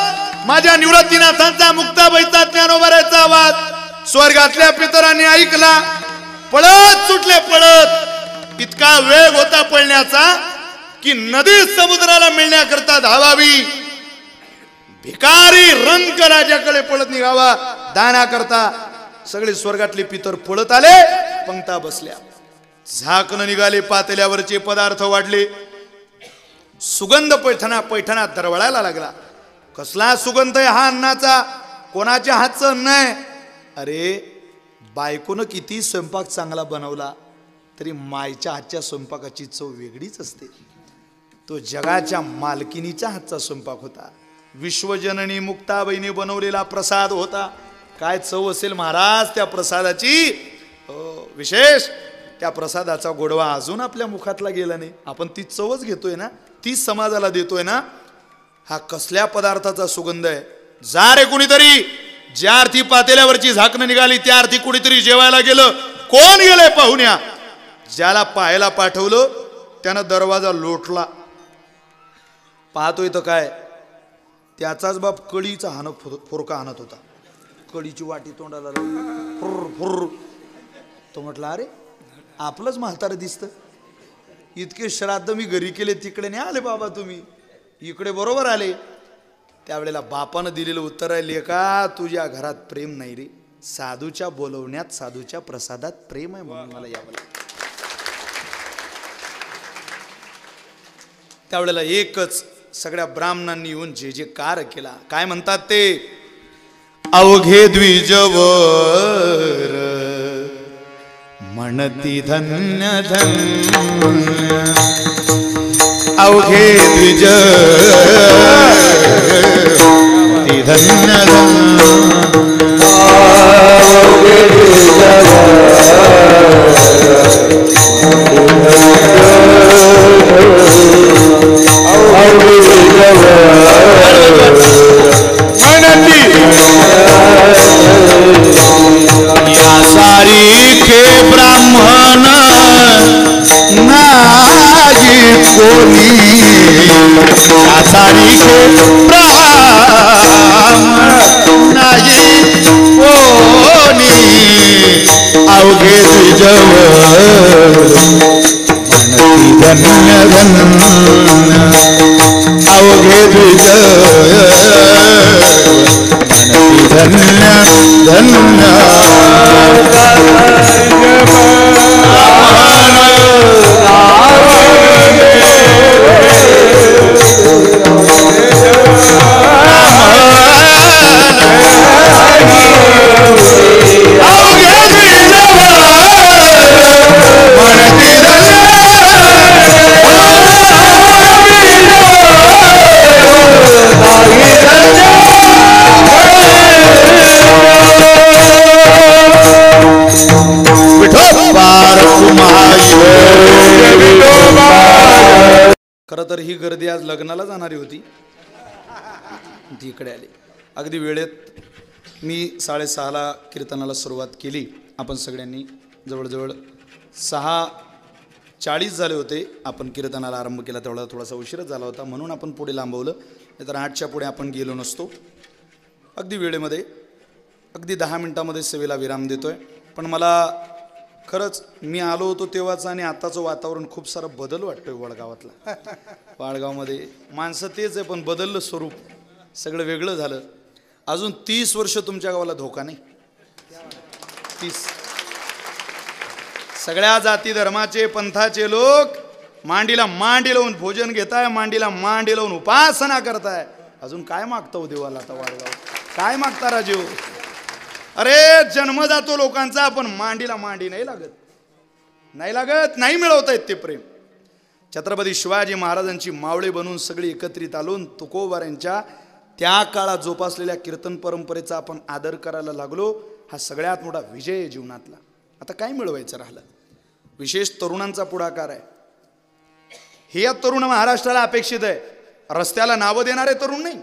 माझ्या निवृत्तीनाथांचा, मुक्ताबाईचा, ज्ञानोबाऱ्याचा आवाज स्वर्गातल्या पितरांनी ऐकला. पळत सुटले, पळत. इतका वेग होता पळण्याचा की नदी समुद्राला मिळण्याकरता धावावी. भिकारी रंक राजाकडे पळत निघावा दानाकरता. सगळे स्वर्गातले पितर पळत आले, पंक्ता बसल्या. झाकणं निघाले, पातेल्यावरचे पदार्थ वाढले. सुगंध पैठणात दरवळायला लागला. कसला सुगंध आहे हा अन्नाचा, कोणाच्या हातचं अन्न आहे. अरे बायकोनं किती स्वयंपाक चांगला बनवला तरी मायच्या हातच्या स्वयंपाकाची चव वेगळीच असते. तो जगाच्या मालकिनीच्या हातचा स्वयंपाक होता. विश्वजननी मुक्ताबाईने बनवलेला प्रसाद होता. काय चव असेल महाराज त्या प्रसादाची. विशेष त्या प्रसादाचा गोडवा अजून आपल्या मुखातला गेला नाही. आपण ती चवच घेतोय ना, तीच समाजाला देतोय ना. हा कसल्या पदार्थाचा सुगंध आहे. जा रे कुणीतरी, ज्या अर्थी पातेल्यावरची झाकणं निघाली त्या अर्थी कुणीतरी जेवायला गेलं. कोण गेलंय पाहुण्या. ज्याला पाहायला पाठवलं त्यानं दरवाजा लोटला. पाहतोय तर काय, त्याचाच बाप कळीचा फोरका हाणत होता. कळीची वाटी तोंडाला फुर फुर. तो म्हटला, अरे आपलंच म्हातारं दिसतं. इतके श्राद्ध मी घरी केले, तिकडे नाही आले बाबा तुम्ही, इकडे बरोबर आले. त्यावेळेला बापानं दिलेलं उत्तर आहे, लेका तुझ्या घरात प्रेम नाही रे, साधूच्या बोलवण्यात, साधूच्या प्रसादात प्रेम आहे म्हणून मला यावं लागलं. त्यावेळेला एकच सगळ्या ब्राह्मणांनी येऊन जे जे कार केला. काय म्हणतात ते? अवघे द्विजवर म्हणती धन्य धन्य, अवघे द्विज ती धन्य या सारीखे ब्राह्मण नाही कोणी, या सारीखे ब्राह्मण नाही कोणी, अवघे द्विजवर म्हणती धन्य धन्य, अवघे द्विज म्हणती धन्य धन्य. खरं तर ही गर्दी आज लग्नाला जाणारी होती, ती इकडे आली अगदी वेळेत. मी 6:30ला कीर्तनाला सुरुवात केली. आपण सगळ्यांनी जवळजवळ 6:40 झाले होते. आपण कीर्तनाला आरंभ केला तेवढा थोडासा उशीरच झाला होता, म्हणून आपण पुढे लांबवलं, नाहीतर 8च्या पुढे आपण गेलो नसतो. अगदी वेळेमध्ये, अगदी 10 मिनिटामध्ये सेवेला विराम देतोय. पण मला खरंच मी आलो होतो तेव्हाच आणि आताचं वातावरण खूप सारा बदल वाटतोय वडगावातला. वाडगावमध्ये माणसं तेच आहे पण बदललं स्वरूप, सगळं वेगळं झालं. अजून 30 वर्ष तुमच्या गावाला धोका नाही. 30 सगळ्या जाती धर्माचे पंथाचे लोक मांडीला मांडी लावून भोजन घेताय, मांडीला मांडी लावून उपासना करताय. अजून काय मागतो देवाला आता वाडगाव? काय मागता राजीव? अरे जन्म जातो लोकांचा, पण मांडीला मांडी नाही लागत, नाही लागत, नाही मिळवता येत ते प्रेम. छत्रपती शिवाजी महाराजांची मावळे बनून सगळी एकत्रित आलून तुकोबारांच्या त्या काळात जोपासलेल्या कीर्तन परंपरेचा आपण आदर करायला लागलो. हा सगळ्यात मोठा विजय आहे जीवनातला. आता काय मिळवायचं राहिलं? विशेष तरुणांचा पुढाकार आहे. हे या तरुण महाराष्ट्राला अपेक्षित आहे. रस्त्याला नावं देणारे तरुण नाही,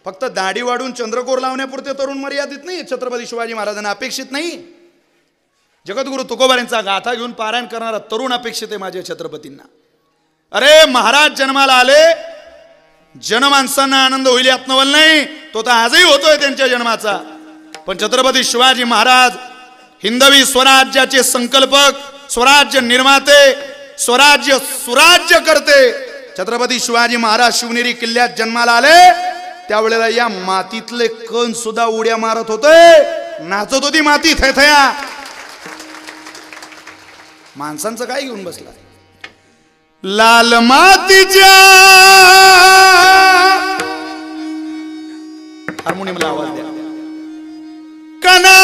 फक्त दाढी वाढून चंद्रकोर लावण्यापुरते तरुण मर्यादित नाही. छत्रपती शिवाजी महाराजांना अपेक्षित नाही. जगद्गुरु तुकोबारांचा गाथा घेऊन पारायण करणारा तरुण अपेक्षित आहे माझ्या छत्रपतींना. अरे महाराज जन्माला आले, जनमानसांना आनंद होईल यात नवल नाही, तो तर आजही होतोय त्यांच्या जन्माचा. पण छत्रपती शिवाजी महाराज हिंदवी स्वराज्याचे संकल्पक, स्वराज्य निर्माते, स्वराज्य सुराज्य करते. छत्रपती शिवाजी महाराज शिवनेरी किल्ल्यात जन्माला आले त्यावेळेला या मातीतले कण सुद्धा उड्या मारत होते, नाचत होती माती थैथया. माणसांचं काय घेऊन बसला? लाल मातीच्या हार्मोनियमला आवाज द्या. कना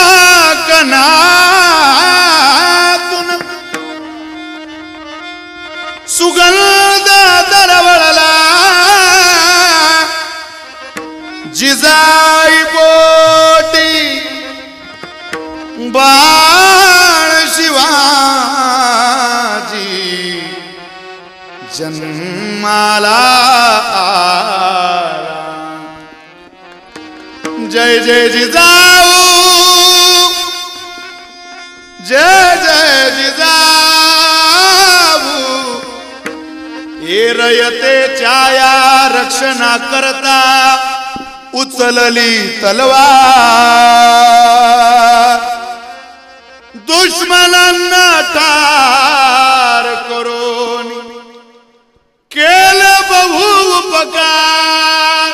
कना सुगंध दरवळला, जिजाई बोटी बाळ शिवाजी जन्माला आला. जय जय जिजाऊ, जय जय जिजाऊ, हे रयतेच्या या रक्षणा करता उचलली तलवार, दुश्मनांना ठार करून केलं बहु उपकार.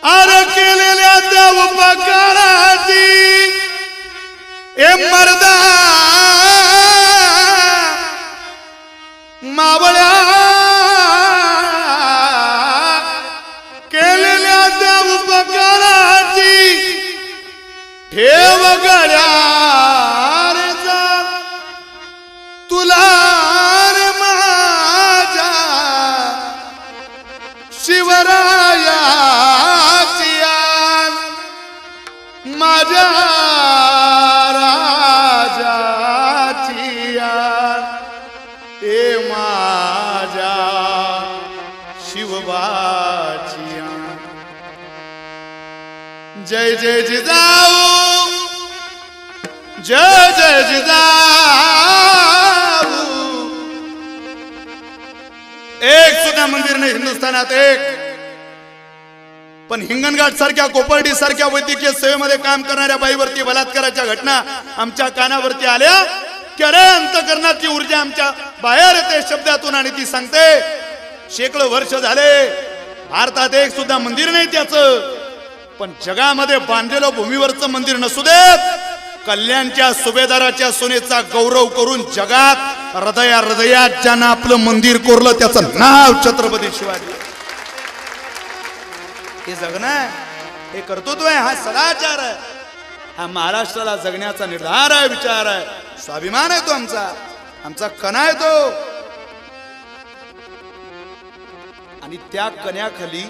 अरे केलेल्या त्या उपकाराची ए मर्दा मावळ्या जय जय जिजाऊ, जय जय जिजाऊ. एक सुद्धा मंदिर नाही हिंदुस्थानात, एक. पण हिंगणघाट सारख्या, कोपर्डी सारख्या वैद्यकीय सेवेमध्ये काम करणाऱ्या बाईवरती बलात्काराच्या घटना आमच्या कानावरती आल्या की अरे अंतकरणाची ऊर्जा आमच्या बाहेर येते शब्दातून आणि ती सांगते शेकडो वर्ष झाले भारतात एक सुद्धा मंदिर नाही त्याचं. पण जगामध्ये बांधलेलं भूमीवरचं मंदिर नसू देत, कल्याणच्या सुभेदाराच्या सोनेचा गौरव करून जगात हृदयात ज्यानं आपलं मंदिर कोरलं त्याचं नाव छत्रपती शिवाजी. हे जगणं आहे, हे कर्तृत्व आहे, हा सदाचार आहे, हा महाराष्ट्राला जगण्याचा निर्धार आहे, विचार आहे, स्वाभिमान आहे तो आमचा, आमचा कणा आहे तो. आणि त्या कण्याखाली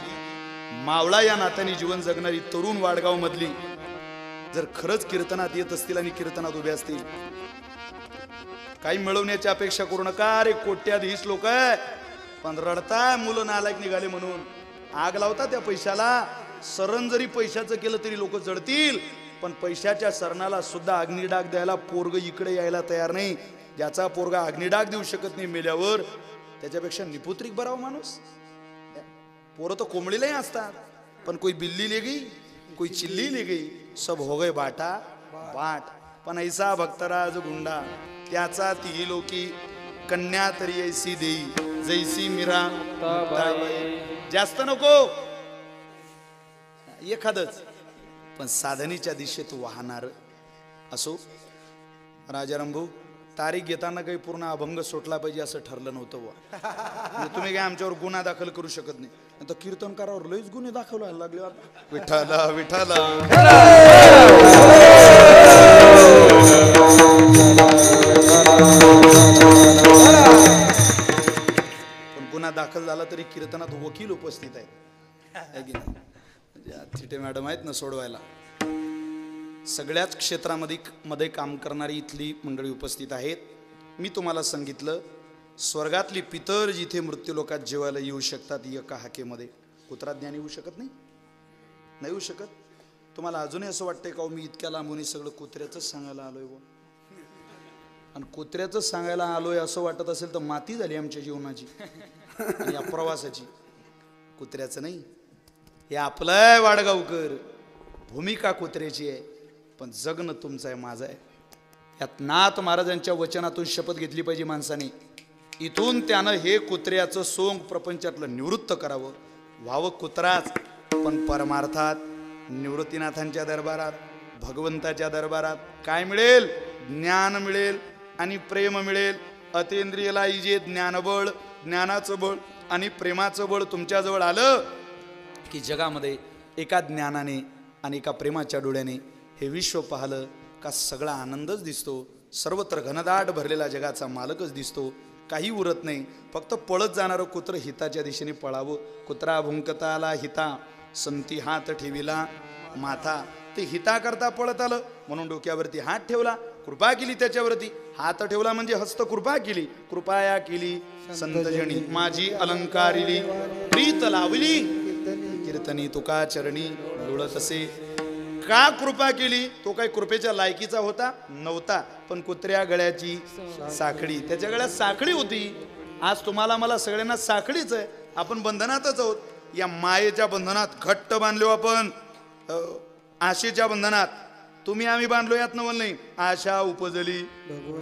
मावळा या नात्याने जीवन जगणारी तरुण वाडगाव मधली जर खरंच कीर्तनात येत असतील आणि कीर्तनात उभे असतील, काही मिळवण्याची अपेक्षा करू नका. अरे कोट्याधीश लोक आहे, पण रडताय मुलं नालायक निघाले म्हणून, आग लावता त्या पैशाला. सरण जरी पैशाचं केलं तरी लोक जळतील, पण पैशाच्या सरणाला सुद्धा अग्निडाग द्यायला पोरग इकडे यायला तयार नाही. ज्याचा पोरगा अग्निडाग देऊ शकत नाही मेल्यावर, त्याच्यापेक्षा निपुत्रिक बराव माणूस. पोरं तो कोंबडीलाही असतात, पण कोई बिल्ली ले गई, कोई चिल्ली ले गई, सब हो गए बाटा बाट. पण ऐसा भक्तराज गुंडा त्याचा ती लोकी, कन्या तरी ऐसी देई जैसी मीरा. जास्त नको एखादच, पण साधनेच्या दिशेत वाहणार असो. राजाराम भाऊ, तारीख घेताना काही पूर्ण अभंग सुटला पाहिजे असं ठरलं नव्हतं बुवा. तुम्ही काय आमच्यावर गुन्हा दाखल करू शकत नाही. आता कीर्तनकारावर लयच गुन्हे दाखवायला लागले. विठाला विठाला पण गुन्हा दाखल झाला तरी कीर्तनात वकील उपस्थित आहेत. थिटे मॅडम आहेत ना सोडवायला. सगळ्याच क्षेत्रामध्ये काम करणारी इथली मंडळी उपस्थित आहेत. मी तुम्हाला सांगितलं, स्वर्गातली पितर जिथे मृत्यू लोकात जेवायला येऊ शकतात एका हाकेमध्ये, कुत्रा ज्ञान येऊ शकत नाही, नाही येऊ शकत. तुम्हाला अजूनही असं वाटतंय का मी इतक्या लांबून सगळं कुत्र्याचंच सांगायला आलोय बुवा? आणि कुत्र्याचंच सांगायला आलोय असं वाटत असेल तर माती झाली आमच्या जीवनाची आणि या प्रवासाची. कुत्र्याचं नाही, हे आपलं आहे वाडगावकर. भूमिका कुत्र्याची आहे, पण जगणं तुमचं आहे, माझं आहे. यात नाथ महाराजांच्या वचनातून शपथ घेतली पाहिजे माणसाने. इथून त्यानं हे कुत्र्याचं सोंग प्रपंचातलं निवृत्त करावं, व्हावं कुत्राच, पण परमार्थात निवृत्तीनाथांच्या दरबारात, भगवंताच्या दरबारात काय मिळेल? ज्ञान मिळेल आणि प्रेम मिळेल. अतींद्रियला जे ज्ञानबळ, ज्ञानाचं बळ आणि प्रेमाचं बळ तुमच्याजवळ आलं की जगामध्ये एका ज्ञानाने आणि एका प्रेमाच्या डोळ्याने हे विश्व पाहलं का सगळा आनंदच दिसतो. सर्वत्र घनदाट भरलेला जगाचा मालकच दिसतो. काही उरत नाही, फक्त पळत जाणारं कुत्र हिताच्या दिशेने पळावं. कुत्रा भुंकता आला हिता, संती हात ठेविला माथा. ते हिता करता पळत आलं म्हणून डोक्यावरती हात ठेवला, कृपा केली त्याच्यावरती. हात ठेवला म्हणजे हस्त कृपा केली. कृपाया केली संतजनी माझी अलंकारिली, प्रीत लावली कीर्तनी तुका चरणी डोळत असे. का कृपा केली? तो काही कृपेच्या लायकीचा होता नव्हता, पण कुत्र्या गळ्याची साखळी, त्याच्या गळ्यात साखळी होती. आज तुम्हाला मला सगळ्यांना साखळीच आहे, आपण बंधनातच आहोत. या मायेच्या बंधनात घट्ट बांधलो आपण, आशेच्या बंधनात. तुम्ही आम्ही बांधलो यात नवल नाही. आशा उपजली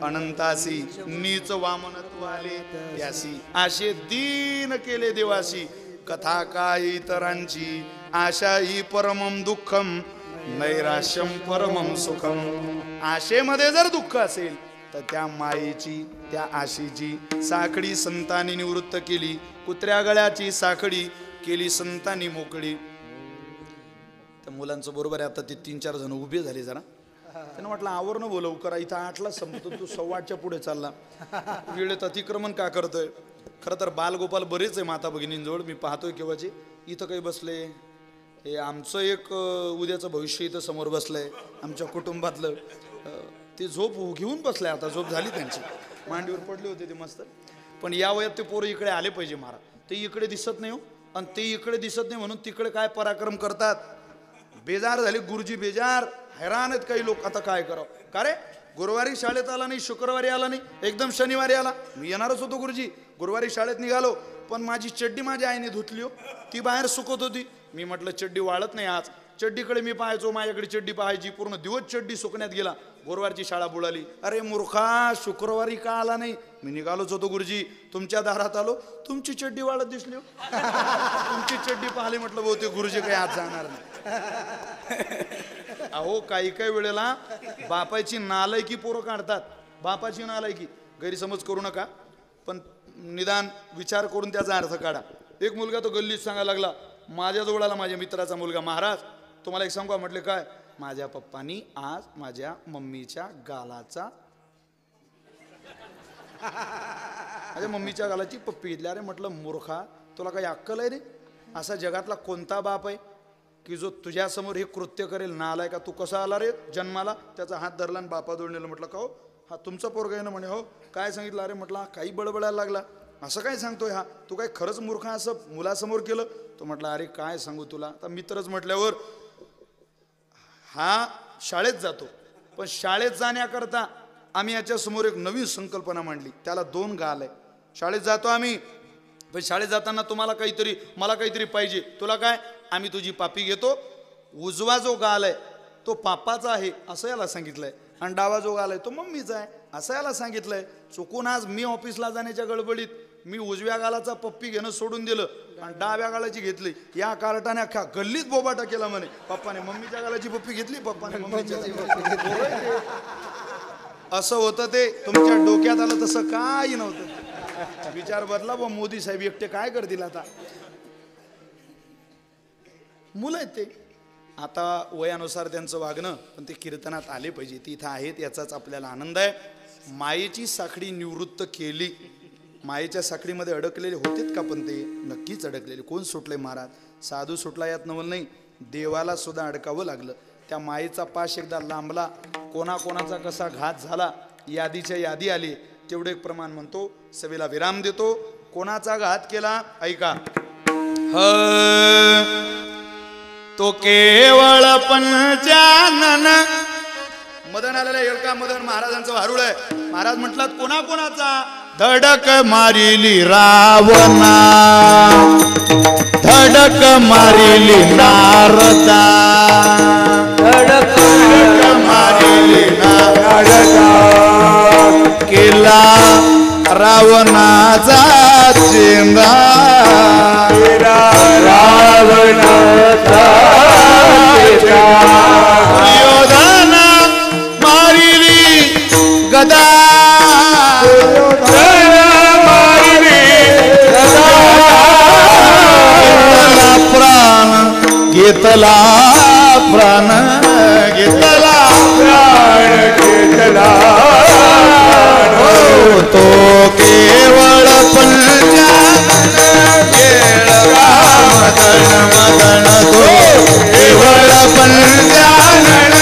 अनंतासी, नीच वामनत्व आले त्यासी. आशे दीन केले देवासी, कथा काय इतरांची. आशा ही परमम दुःखम, नैराश्यम परमम सुखम. आशेमध्ये जर दुःख असेल तर त्या मायेची, त्या आशेची साखळी संतांनी निवृत्त केली. कुत्र्या गळ्याची साखळी केली संतांनी मोकळी. त्या मुलांचं बरोबर आहे. आता ते 3-4 जण उभे झाले. जरा त्यांना म्हटलं आवरणं बोलव करा, इथं 8ला संपतो, तू 8:15च्या पुढे चालला, वेळेत अतिक्रमण का करतोय? खरं तर बालगोपाल बरेच आहे माता भगिनींजवळ, मी पाहतोय केव्हाचे. इथं काही बसले, हे आमचं एक उद्याचं भविष्य इथं समोर बसलंय, आमच्या कुटुंबातलं. ते झोप घेऊन बसलंय, आता झोप झाली त्यांची, मांडीवर पडले होते ते मस्त. पण या वयात ते पोरं इकडे आले पाहिजे महाराज. ते इकडे दिसत नाही हो, आणि ते इकडे दिसत नाही म्हणून तिकडे काय पराक्रम करतात. बेजार झाले गुरुजी, बेजार, हैराण आहेत काही लोक. आता काय करावं? का रे गुरुवारी शाळेत आला नाही, शुक्रवारी आला नाही, एकदम शनिवारी आला. मी येणारच होतो गुरुजी, गुरुवारी शाळेत निघालो, पण माझी चड्डी माझ्या आईने धुतली हो, ती बाहेर सुकत होती. मी म्हटलं चड्डी वाळत नाही आज. चड्डीकडे मी पाहायचो, माझ्याकडे चड्डी पाहायची, पूर्ण दिवस चड्डी सुकण्यात गेला. गुरुवारची शाळा बुडाली. अरे मूर्खा, शुक्रवारी का आला नाही? मी निघालोच होतो गुरुजी, तुमच्या दारात आलो, तुमची चड्डी वाळत दिसली हो. तुमची चड्डी पाहिली, म्हटलं बहुतेक गुरुजी काही आज जाणार नाही. अहो काही काही वेळेला बापाची नालायकी पोरं काढतात. बापाची नालायकी, गैरसमज करू नका, पण निदान विचार करून त्याचा अर्थ काढा. एक मुलगा तो गल्लीत सांगायला लागला, माझ्याजवळ आला माझ्या मित्राचा मुलगा, महाराज तुम्हाला एक सांगू का? म्हटले काय? माझ्या पप्पानी आज माझ्या मम्मीच्या गालाचा माझ्या मम्मीच्या गालाची पप्पी घेतली. अरे म्हटलं मूर्खा, तुला काही अक्कल आहे रे? असा जगातला कोणता बाप आहे की जो तुझ्यासमोर हे कृत्य करेल? नालाय का? तू कसा आला रे जन्माला? त्याचा हात धरला आणि बापाजवळ नेलं. म्हटलं का हो, हा तुमचा पोरगा आहे ना? म्हणे हो. काय सांगितलं? अरे म्हटलं काही बडबडायला लागला. असं काय सांगतोय हा? तू काय खरंच मूर्ख असं मुलासमोर केलं? तो म्हटलं अरे काय सांगू तुला, आता मित्रच म्हटल्यावर. हा शाळेत जातो, पण शाळेत जाण्याकरता आम्ही याच्यासमोर एक नवीन संकल्पना मांडली. त्याला 2 गाल आहे. शाळेत जातो आम्ही, पण शाळेत जाताना तुम्हाला काहीतरी, मला काहीतरी पाहिजे. तुला काय? आम्ही तुझी पापी घेतो. उजवा जो गाल आहे तो पापाचा आहे असं याला सांगितलंय, आणि डावा जो गाल आहे तो मम्मीचा आहे असं याला सांगितलंय. चुकून आज मी ऑफिसला जाण्याच्या गडबडीत मी उजव्या गालाचा पप्पी घेणं सोडून दिलं आणि डाव्या गालाची घेतली. या कार्टाने अख्खा गल्लीत बोबाटा केला म्हणे, पप्पाने मम्मीच्या गालाची पप्पी घेतली, पप्पाने मम्मीच्या घेतली. असं होतं ते. तुमच्या डोक्यात आलं तसं काही नव्हतं. विचार बदला व मोदी साहेब एकटे काय करतील आता? मुलं आहेत ते. आता वयानुसार त्यांचं वागणं, पण ते कीर्तनात आले पाहिजे, ते इथं आहेत याचाच आपल्याला आनंद आहे. मायेची साखळी निवृत्त केली. मायेच्या साखळीमध्ये अडकलेले होतेत का? पण ते नक्कीच अडकलेले. कोण सुटले महाराज? साधू सुटला यात नवल नाही, देवाला सुद्धा अडकावं लागलं. त्या मायेचा पाश एकदा लांबला, कोणाकोणाचा कसा घात झाला यादीच्या यादी आली. तेवढे एक प्रमाण म्हणतो, सभेला विराम देतो. कोणाचा घात केला ऐका. तो केवळ पंचानन. मदन आलेला येळका मदन महाराजांचं वारुळ आहे. महाराज म्हटलात कोणाकोणाचा? धडक मारिली रावणा, धडक मारिली नारदा, धडक मारिली नारदा, केला रावणाचा चेंदा, रावणाचा दुर्योधन मारिली गदा, घेतला प्राण, घेतला प्राण, घेतला. तो केवळ पंचानन केळका मदन मदन, तो केवळ पंचानन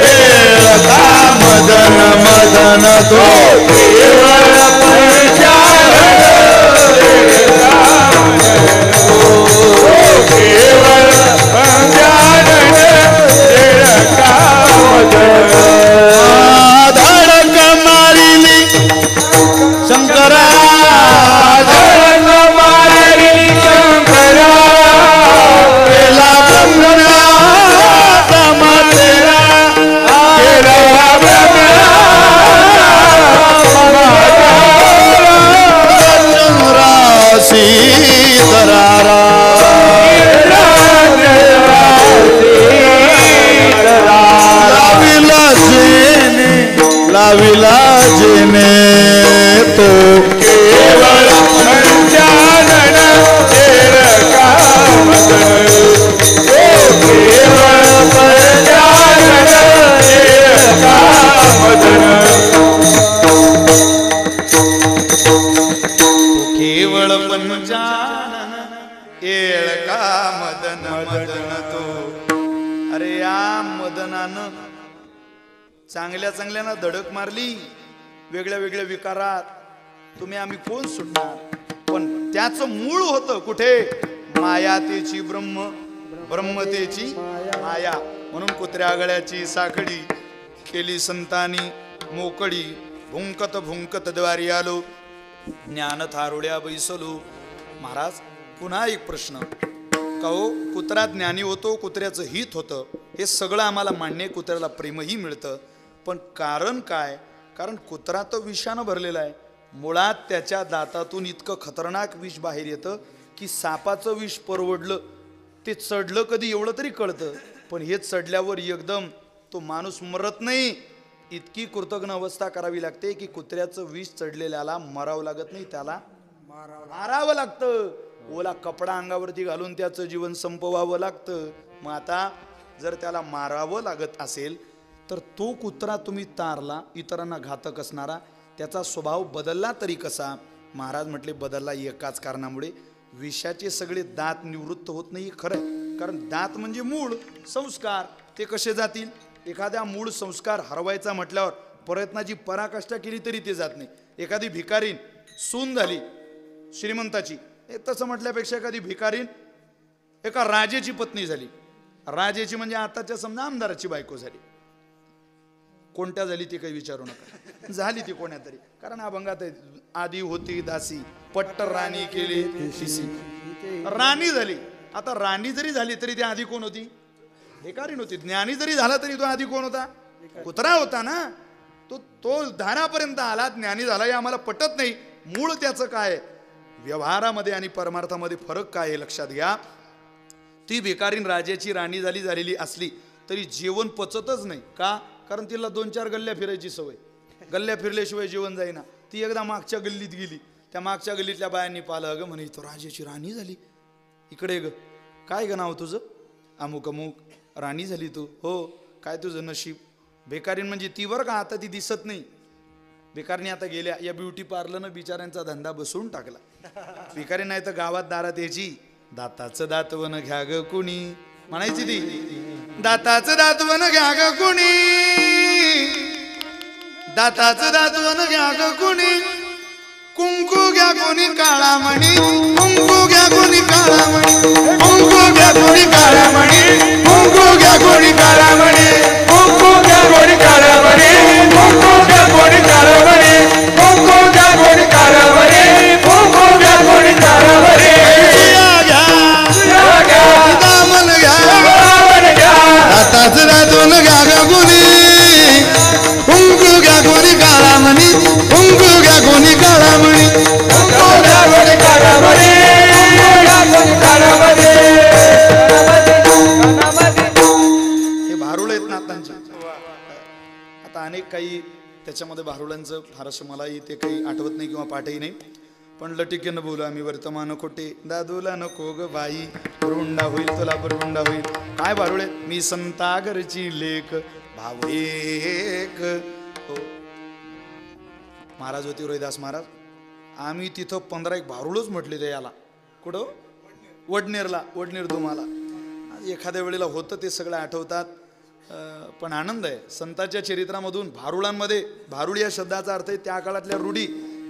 केळका मदन मदन, तो केवळ पंचानन केळका मदन, तो केवळ पंचानन केळका मदन. धडक मारिली शंकरा, धडक मारिली शंकरा, केला ब्रह्मणा समातेरा, केला ब्रह्मणा चंद्रासी दरारा, लाविला जेने तो केवळ पंचानन केळका मदन, तो केवळ पंचानन केळका मदन, तो केवळ पंचानन केळका मदन मदन, तो. अरे या मदनानं चांगल्या चांगल्यानं धडक मारली, वेगळ्या वेगळ्या विकारात. तुम्ही आम्ही कोण सुटणार? पण त्याचं मूळ होतं कुठे? माया तेची ब्रह्म, ब्रह्म तेची माया म्हणून कुत्र्या गळ्याची साखडी केली संतानी मोकडी भुंकत भुंकत द्वारी आलो ज्ञान थारोड्या बैसलो. महाराज पुन्हा एक प्रश्न का हो कुत्रा ज्ञानी होतो कुत्र्याचं हित होतं हे सगळं आम्हाला मान्य कुत्र्याला प्रेमही मिळतं पण कारण काय कारण कुत्रा तर विषानं भरलेला आहे मुळात त्याच्या दातातून इतकं खतरनाक विष बाहेर येतं की सापाचं विष परवडलं ते चढलं कधी एवढं तरी कळतं पण हे चढल्यावर एकदम तो माणूस मरत नाही इतकी कृतज्ञ अवस्था करावी लागते की कुत्र्याचं विष चढलेल्याला मरावं लागत नाही त्याला मारावं लागतं ओला कपडा अंगावरती घालून त्याचं जीवन संपवावं लागतं. मग आता जर त्याला मारावं लागत असेल तर तो कुत्रा तुम्ही तारला इतरांना घातक असणारा त्याचा स्वभाव बदलला तरी कसा. महाराज म्हटले बदलला एकाच कारणामुळे विषाचे सगळे दात निवृत्त होत नाही खरं कारण दात म्हणजे मूळ संस्कार ते कसे जातील. एखाद्या मूळ संस्कार हरवायचा म्हटल्यावर प्रयत्नाची पराकाष्ठा केली तरी ते जात नाही. एखादी भिकारीन सून झाली श्रीमंताची तसं म्हटल्यापेक्षा एखादी भिकारीन एका राजेची पत्नी झाली राजेची म्हणजे आताच्या समजा आमदाराची बायको झाली कोणत्या झाली ती काही विचारू नका झाली ती कोण्या तरी कारण अभंगात आधी होती दासी पट्ट राणी केली शिसी राणी झाली. आता राणी जरी झाली तरी ती आधी कोण होती भिकारी नव्हती. ज्ञानी जरी झाला तरी तो आधी कोण होता कुत्रा होता ना. तो धारापर्यंत आला ज्ञानी झाला हे आम्हाला पटत नाही. मूळ त्याचं काय व्यवहारामध्ये आणि परमार्थामध्ये फरक काय आहे लक्षात घ्या. ती भिकारीन राजाची राणी झालेली असली तरी जेवण पचतच नाही का कारण तिला 2-4 गल्ल्या फिरायची सवय गल्ल्या फिरल्याशिवाय जेवण जाईना. ती एकदा मागच्या गल्लीत गेली त्या मागच्या गल्लीतल्या बायांनी पाहिलं अगं म्हणे तो राजाची राणी झाली इकडे ग काय ग नाव तुझं अमुक अमुक राणी झाली तू हो काय तुझं नशीब. बेकारीन म्हणजे ती बरं का आता ती दिसत नाही भिकारीने आता गेल्या या ब्युटी पार्लरनं बिचाऱ्यांचा धंदा बसवून टाकला. भिकारी नाही तर गावात दारात यायची दाताचं दातवन घ्या ग कुणी म्हणायची ती दाताचं दातवन घ्या ग कुणी दाताचं दातवन घ्या ग कुणी कुंकू घ्या कोणी काळा मणी कुंकू घ्या कोणी काळा मणी कुंकू घ्या कोणी काळा मणी कुंकू घ्या कोणी काळा मणी कुंकू घ्या कोणी काळा मणी कुंकू घ्या कोणी काळा मणी कुंकू घ्या कोणी काळा मणी कुंकू घ्या कोणी काळा मणी दामन घ्या दामन घ्या दाताचं दातवन घ्या ग कुणी कुंकू घ्या कोणी काळा मणी कुंकू घ्या कोणी काळा मणी कुंकू घ्या कोणी काळा मणी कुंकू घ्या कोणी काळा मणी हे भारुळ आहेत नातांचे. आता अनेक काही त्याच्यामध्ये भारुळांचं फारसं मलाही ते काही आठवत नाही किंवा पाठही नाही पण लटिकेनं बोलू आम्ही वर्तमान खोटे दादूला नको ग बाई रुंडा होईल तुला बरुंडा होईल. काय भारुळे मी संतागरची लेख भाऊ एक हो महाराज होती रोहिदास महाराज आम्ही तिथं 15 एक भारुळच म्हटले ते याला कुठं वडनेरला वडनेर तुम्हाला एखाद्या वेळेला होतं ते सगळं आठवतात पण आनंद आहे. संतांच्या चरित्रामधून भारुळांमध्ये भारुळ या शब्दाचा अर्थ आहे त्या काळातल्या रूढी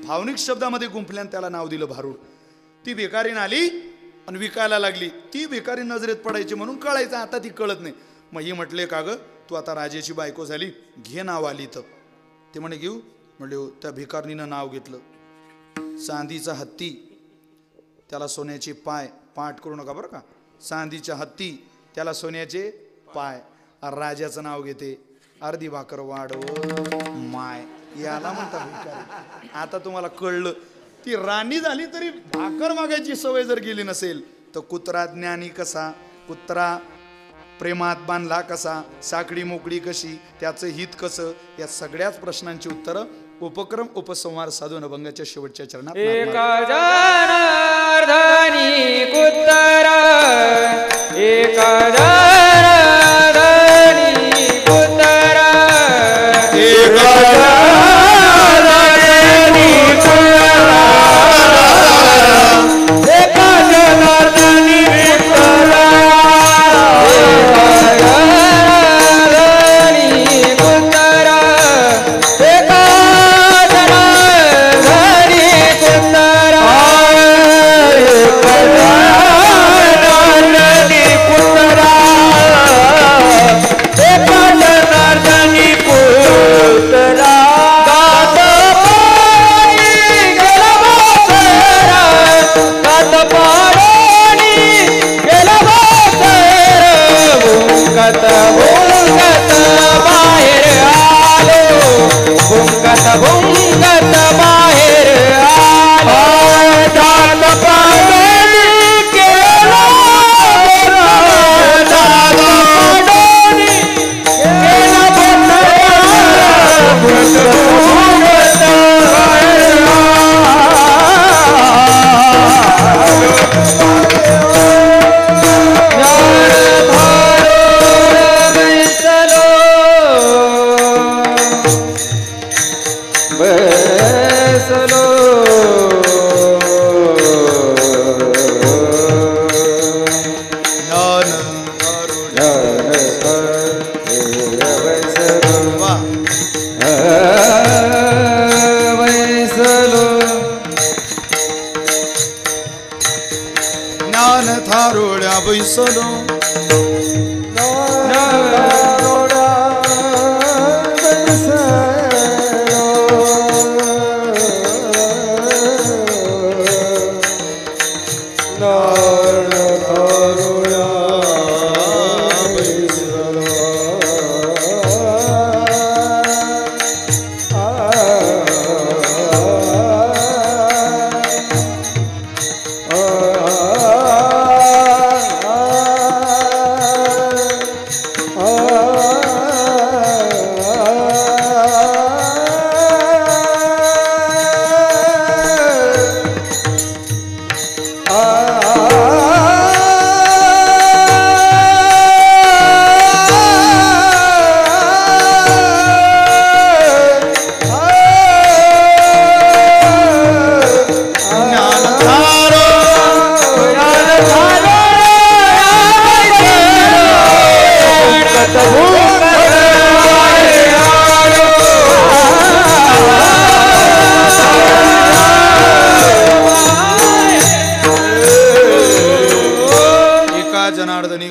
भावनिक शब्दामध्ये गुंफल्यानं त्याला नाव दिलं भारुळ. ती भिकारीन आली आणि विकायला लागली ती भिकारी नजरेत पडायची म्हणून कळायचं आता ती कळत नाही. मग ही म्हटले का ग तू आता राजाची बायको झाली घे नाव आली तर ते म्हणे घेऊ म्हणले हो. त्या भिकारणीनं नाव घेतलं चांदीचा हत्ती त्याला सोन्याचे पाय पाठ करू नका बरं का चांदीच्या हत्ती त्याला सोन्याचे पाय राजाचं नाव घेते अर्धी भाकर वाढव माय याला म्हणतात भिकारी. आता तुम्हाला कळलं ती राणी झाली तरी भाकर मागायची सवय जर गेली नसेल तर कुत्रा ज्ञानी कसा कुत्रा प्रेमात बांधला कसा साखळी मोकळी कशी त्याचं हित कसं या सगळ्याच प्रश्नांची उत्तरं उपक्रम उपसंहार साधून अभंगाच्या शेवटच्या चरणात एका जनार्दनी कुत्रा एका जनार्दनी कुत्रा एका जनार्दनी कुत्रा एका जनार्दनी कुत्रा एका जनार्दनी कुत्रा एका जनार्दनी कुत्रा ज्ञान थारोळ्या बैसलो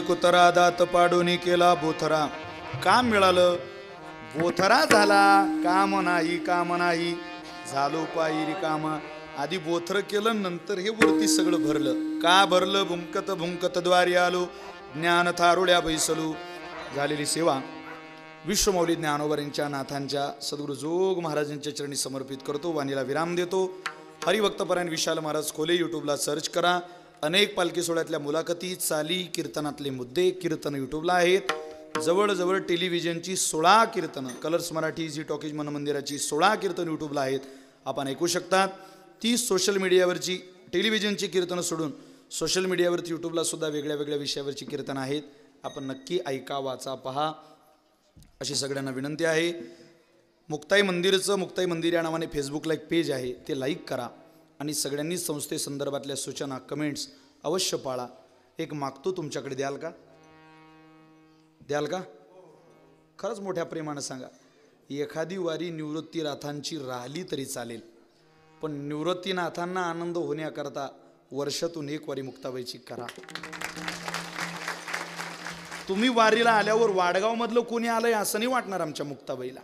कुतरा दात पाडून केला बोथरा काम मिळालं बोथरा झाला काम नाही झालो पायी रिकामा आधी बोथर केलं नंतर हे वरती सगळं भरलं का भरलं भुंकत द्वारी आलो ज्ञान थारोळ्या बैसलो झालेली सेवा विश्वमौली ज्ञानोबरांच्या नाथांच्या सद्गुरु जोग महाराजांच्या चरणी समर्पित करतो वाणीला विराम देतो. हरिभक्तपरायण विशाल महाराज खोले यूट्यूबला सर्च करा. अनेक पालखी सोहळ्यातल्या मुलाखती चाली कीर्तनातले मुद्दे कीर्तन यूट्यूबला आहेत. जवळजवळ टेलिव्हिजनची 16 कीर्तनं कलर्स मराठी झी टॉकीज मन मंदिराची 16 कीर्तन यूट्यूबला आहेत आपण ऐकू शकतात. ती सोशल मीडियावरची टेलिव्हिजनची कीर्तनं सोडून सोशल मीडियावरती यूट्यूबला सुद्धा वेगळ्या विषयावरची कीर्तनं आहेत. आपण नक्की ऐका वाचा पहा अशी सगळ्यांना विनंती आहे. मुक्ताई मंदिर या नावाने फेसबुकला एक पेज आहे ते लाईक करा आणि सगळ्यांनी संस्थेसंदर्भातल्या सूचना कमेंट्स अवश्य पाळा. एक मागतो तुमच्याकडे द्याल का खरंच मोठ्या प्रेमानं सांगा. एखादी वारी निवृत्तीनाथांची राहिली तरी चालेल पण निवृत्तीनाथांना आनंद होण्याकरता वर्षातून एक वारी मुक्ताबाईची करा. तुम्ही वारीला आल्यावर वाडगाव मधलं कोणी आलंय असं नाही वाटणार आमच्या मुक्ताबाईला.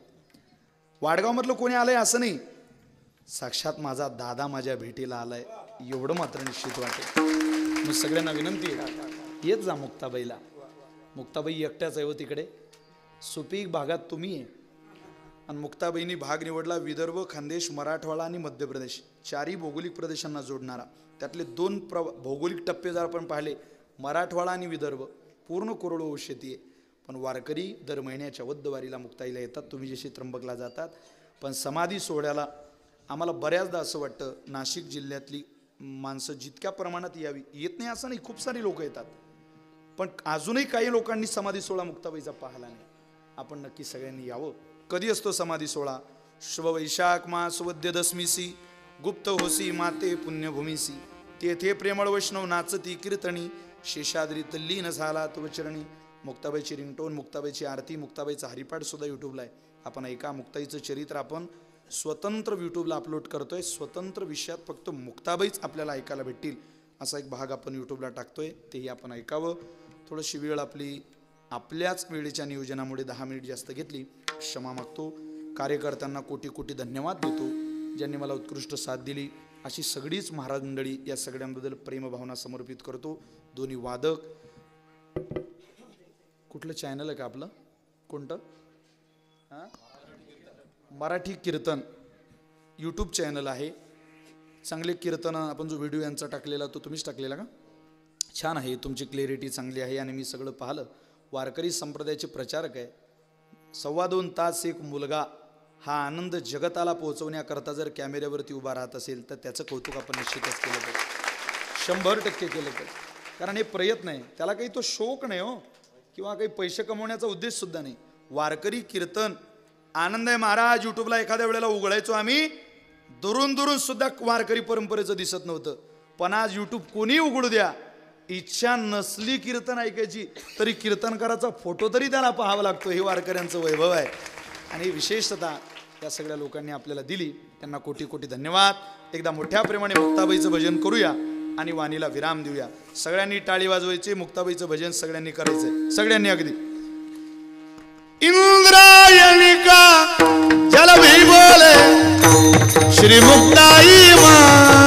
वाडगाव मधलं कोणी आलंय असं नाही साक्षात माझा दादा माझ्या भेटीला आलाय एवढं मात्र निश्चित वाटेल. मग सगळ्यांना विनंती आहे येत जा मुक्ताबाईला. मुक्ताबाई एकट्याच आहे तिकडे सुपीक भागात तुम्ही आहे आणि मुक्ताबाईंनी भाग निवडला विदर्भ खानदेश मराठवाडा आणि मध्य प्रदेश 4 भौगोलिक प्रदेशांना जोडणारा. त्यातले 2 भौगोलिक टप्पे जर आपण पाहिले मराठवाडा आणि विदर्भ पूर्ण कोरडवाहू शेती आहे पण वारकरी दर महिन्याच्या वद्दवारीला मुक्ताईला येतात. तुम्ही जशी त्र्यंबकला जातात पण समाधी सोहळ्याला आम्हाला बऱ्याचदा असं वाटतं नाशिक जिल्ह्यातली माणसं जितक्या प्रमाणात यावी येत नाही असं नाही खूप सारी लोक येतात पण अजूनही काही लोकांनी समाधी सोहळा मुक्ताबाईचा पाहिला नाही. आपण नक्की सगळ्यांनी यावं. कधी असतो समाधी सोहळा? शुभ वैशाख मास वद्य दशमीसी गुप्त होसी माते पुण्यभूमीसी तेथे प्रेमळ वैष्णव नाचती कीर्तनी शेषाद्री तल्लीन झाला तुवचरणी. मुक्ताबाईची रिंगटोन मुक्ताबाईची आरती मुक्ताबाईचा हरिपाठ सुद्धा यूट्यूबला आहे. आपण ऐका. मुक्ताईचं चरित्र आपण स्वतंत्र यूट्यूबला अपलोड करतोय. स्वतंत्र विषयात फक्त मुक्ताबाईच आपल्याला ऐकायला भेटतील असा एक भाग आपण यूट्यूबला टाकतोय तेही आपण ऐकावं. थोडीशी वेळ आपल्याच वेळेच्या नियोजनामुळे 10 मिनिट जास्त घेतली क्षमा मागतो. कार्यकर्त्यांना कोटी धन्यवाद देतो ज्यांनी मला उत्कृष्ट साथ दिली. अशी सगळीच महाराज मंडळी या सगळ्यांबद्दल प्रेमभावना समर्पित करतो. दोन्ही वादक कुठलं चॅनल आहे का आपलं कोणतं मराठी कीर्तन यूट्यूब चॅनल आहे. चांगले कीर्तन आपण जो व्हिडिओ यांचा टाकलेला तो तुम्हीच टाकलेला का? छान आहे. तुमची क्लॅरिटी चांगली आहे आणि मी सगळं पाहिलं. वारकरी संप्रदायाचे प्रचारक आहे. 2.25 तास एक मुलगा हा आनंद जगताला पोहोचवण्याकरता जर कॅमेऱ्यावरती उभा राहत असेल तर त्याचं कौतुक आपण निश्चितच केलं पाहिजे. 100% केलं पाहिजे. कारण हे प्रयत्न आहे त्याला काही तो शौक नाही हो किंवा काही पैसे कमवण्याचा उद्देश सुद्धा नाही. वारकरी कीर्तन आनंद आहे महाराज. यूट्यूबला एखाद्या वेळेला उघडायचो आम्ही दुरून सुद्धा वारकरी परंपरेचं दिसत नव्हतं पण आज यूट्यूब कोणी उघडू द्या इच्छा नसली कीर्तन ऐकायची तरी कीर्तनकाराचा फोटो तरी त्याला पाहावा लागतो. हे वारकऱ्यांचं वैभव आहे आणि विशेषतः त्या सगळ्या लोकांनी आपल्याला दिली त्यांना कोटी धन्यवाद. एकदा मोठ्या प्रेमाने मुक्ताबाईचं भजन करूया. आणि वाणीला विराम देऊया. सगळ्यांनी टाळी वाजवायची. मुक्ताबाईचं भजन सगळ्यांनी करायचंय. सगळ्यांनी अगदी. इंद्रायणी का जल भी बोले श्री मुक्ताई माँ